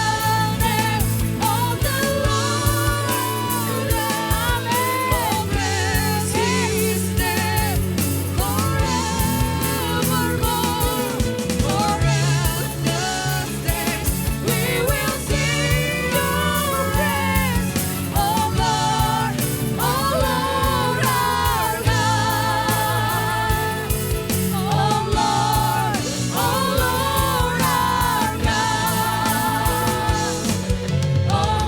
name of the Lord. Amen. Oh, praise His name forevermore. For endless days we will sing Your praise. Oh Lord our God. Oh Lord our God. Oh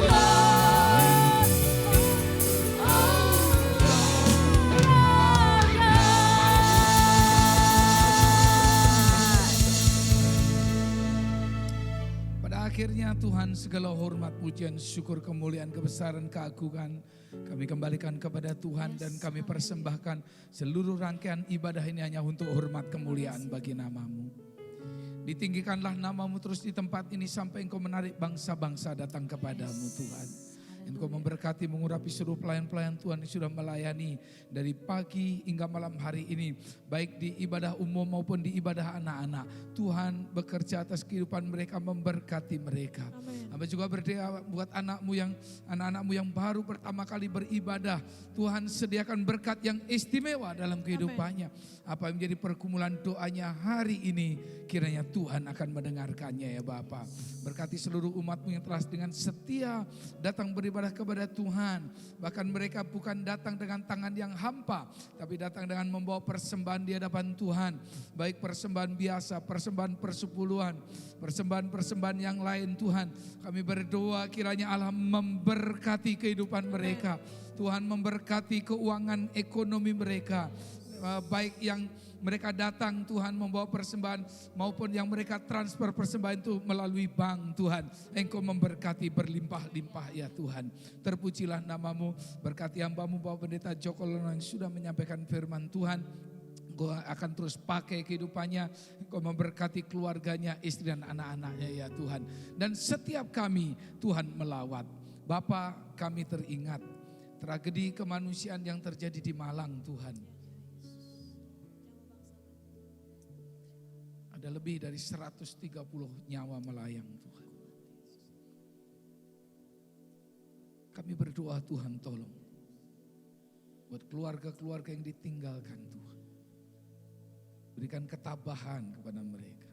Pada akhirnya Tuhan segala hormat, pujian, syukur, kemuliaan, kebesaran, keagungan kami kembalikan kepada Tuhan dan kami persembahkan seluruh rangkaian ibadah ini hanya untuk hormat kemuliaan bagi nama-Mu. Ditinggikanlah nama-Mu terus di tempat ini sampai Engkau menarik bangsa-bangsa datang kepadamu Tuhan. Engkau memberkati, mengurapi seluruh pelayan-pelayan Tuhan yang sudah melayani dari pagi hingga malam hari ini. Baik di ibadah umum maupun di ibadah anak-anak. Tuhan bekerja atas kehidupan mereka, memberkati mereka. Hamba juga berdoa buat anak-anakmu yang baru pertama kali beribadah. Tuhan sediakan berkat yang istimewa dalam kehidupannya. Apa yang menjadi pergumulan doanya hari ini, kiranya Tuhan akan mendengarkannya ya Bapa. Berkati seluruh umat-Mu yang telah dengan setia datang beribadah beribadah kepada Tuhan. Bahkan mereka bukan datang dengan tangan yang hampa, tapi datang dengan membawa persembahan di hadapan Tuhan. Baik persembahan biasa, persembahan persepuluhan, persembahan-persembahan yang lain Tuhan. Kami berdoa kiranya Allah memberkati kehidupan mereka. Tuhan memberkati keuangan ekonomi mereka. Baik yang mereka datang Tuhan membawa persembahan maupun yang mereka transfer persembahan itu melalui bank Tuhan. Engkau memberkati berlimpah-limpah ya Tuhan. Terpujilah namamu, berkati hamba-Mu Bapak Pendeta Joko Lono yang sudah menyampaikan firman Tuhan. Engkau akan terus pakai kehidupannya, Engkau memberkati keluarganya, istri dan anak-anaknya ya Tuhan. Dan setiap kami Tuhan melawat. Bapa, kami teringat tragedi kemanusiaan yang terjadi di Malang Tuhan. Ada lebih dari 130 nyawa melayang Tuhan. Kami berdoa Tuhan tolong. Buat keluarga-keluarga yang ditinggalkan Tuhan. Berikan ketabahan kepada mereka.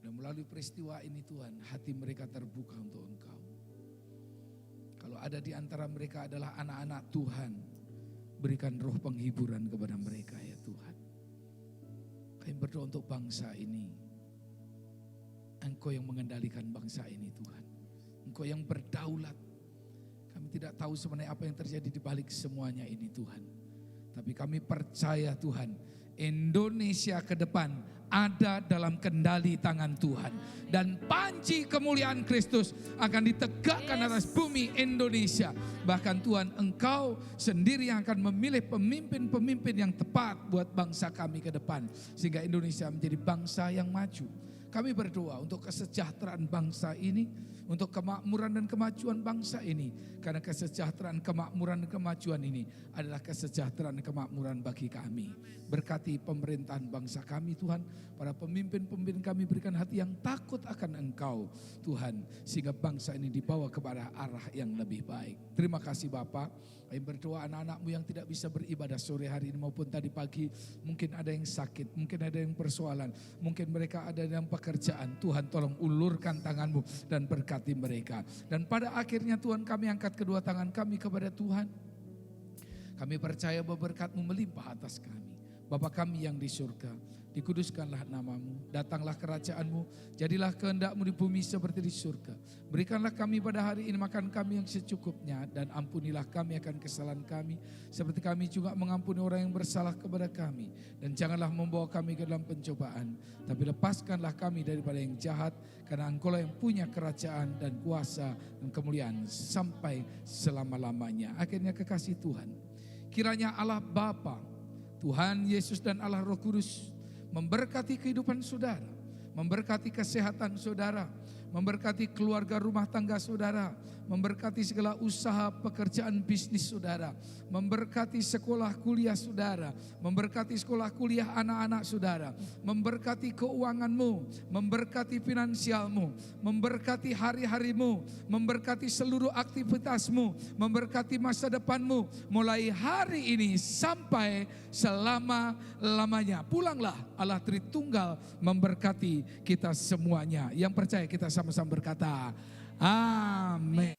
Dan melalui peristiwa ini Tuhan, hati mereka terbuka untuk Engkau. Kalau ada di antara mereka adalah anak-anak Tuhan, berikan roh penghiburan kepada mereka ya Tuhan. Kami berdoa untuk bangsa ini. Engkau yang mengendalikan bangsa ini Tuhan. Engkau yang berdaulat. Kami tidak tahu sebenarnya apa yang terjadi di balik semuanya ini Tuhan. Tapi kami percaya Tuhan, Indonesia ke depan ada dalam kendali tangan Tuhan. Dan panci kemuliaan Kristus akan ditegakkan atas bumi Indonesia. Bahkan Tuhan, Engkau sendiri yang akan memilih pemimpin-pemimpin yang tepat buat bangsa kami ke depan. Sehingga Indonesia menjadi bangsa yang maju. Kami berdoa untuk kesejahteraan bangsa ini, untuk kemakmuran dan kemajuan bangsa ini. Karena kesejahteraan, kemakmuran dan kemajuan ini adalah kesejahteraan dan kemakmuran bagi kami. Berkati pemerintahan bangsa kami Tuhan, para pemimpin-pemimpin kami berikan hati yang takut akan Engkau Tuhan. Sehingga bangsa ini dibawa kepada arah yang lebih baik. Terima kasih Bapak. Kami berdoa anak-anak-Mu yang tidak bisa beribadah sore hari ini maupun tadi pagi. Mungkin ada yang sakit, mungkin ada yang persoalan, mungkin mereka ada dalam pekerjaan. Tuhan tolong ulurkan tangan-Mu dan berkati mereka. Dan pada akhirnya Tuhan, kami angkat kedua tangan kami kepada Tuhan. Kami percaya bahwa berkat-Mu melimpah atas kami. Bapa kami yang di surga, dikuduskanlah namamu, datanglah kerajaan-Mu, jadilah kehendak-Mu di bumi seperti di surga. Berikanlah kami pada hari ini makan kami yang secukupnya, dan ampunilah kami akan kesalahan kami, seperti kami juga mengampuni orang yang bersalah kepada kami. Dan janganlah membawa kami ke dalam pencobaan, tapi lepaskanlah kami daripada yang jahat, karena Engkau-lah yang punya kerajaan dan kuasa dan kemuliaan sampai selama-lamanya. Akhirnya kekasih Tuhan, kiranya Allah Bapa, Tuhan Yesus dan Allah Roh Kudus memberkati kehidupan saudara, memberkati kesehatan saudara, memberkati keluarga rumah tangga saudara, memberkati segala usaha pekerjaan bisnis saudara, memberkati sekolah kuliah saudara, memberkati sekolah kuliah anak-anak saudara, memberkati keuanganmu, memberkati finansialmu, memberkati hari-harimu, memberkati seluruh aktivitasmu, memberkati masa depanmu mulai hari ini sampai selama-lamanya. Pulanglah, Allah Tritunggal memberkati kita semuanya. Yang percaya kita sama-sama berkata, amin.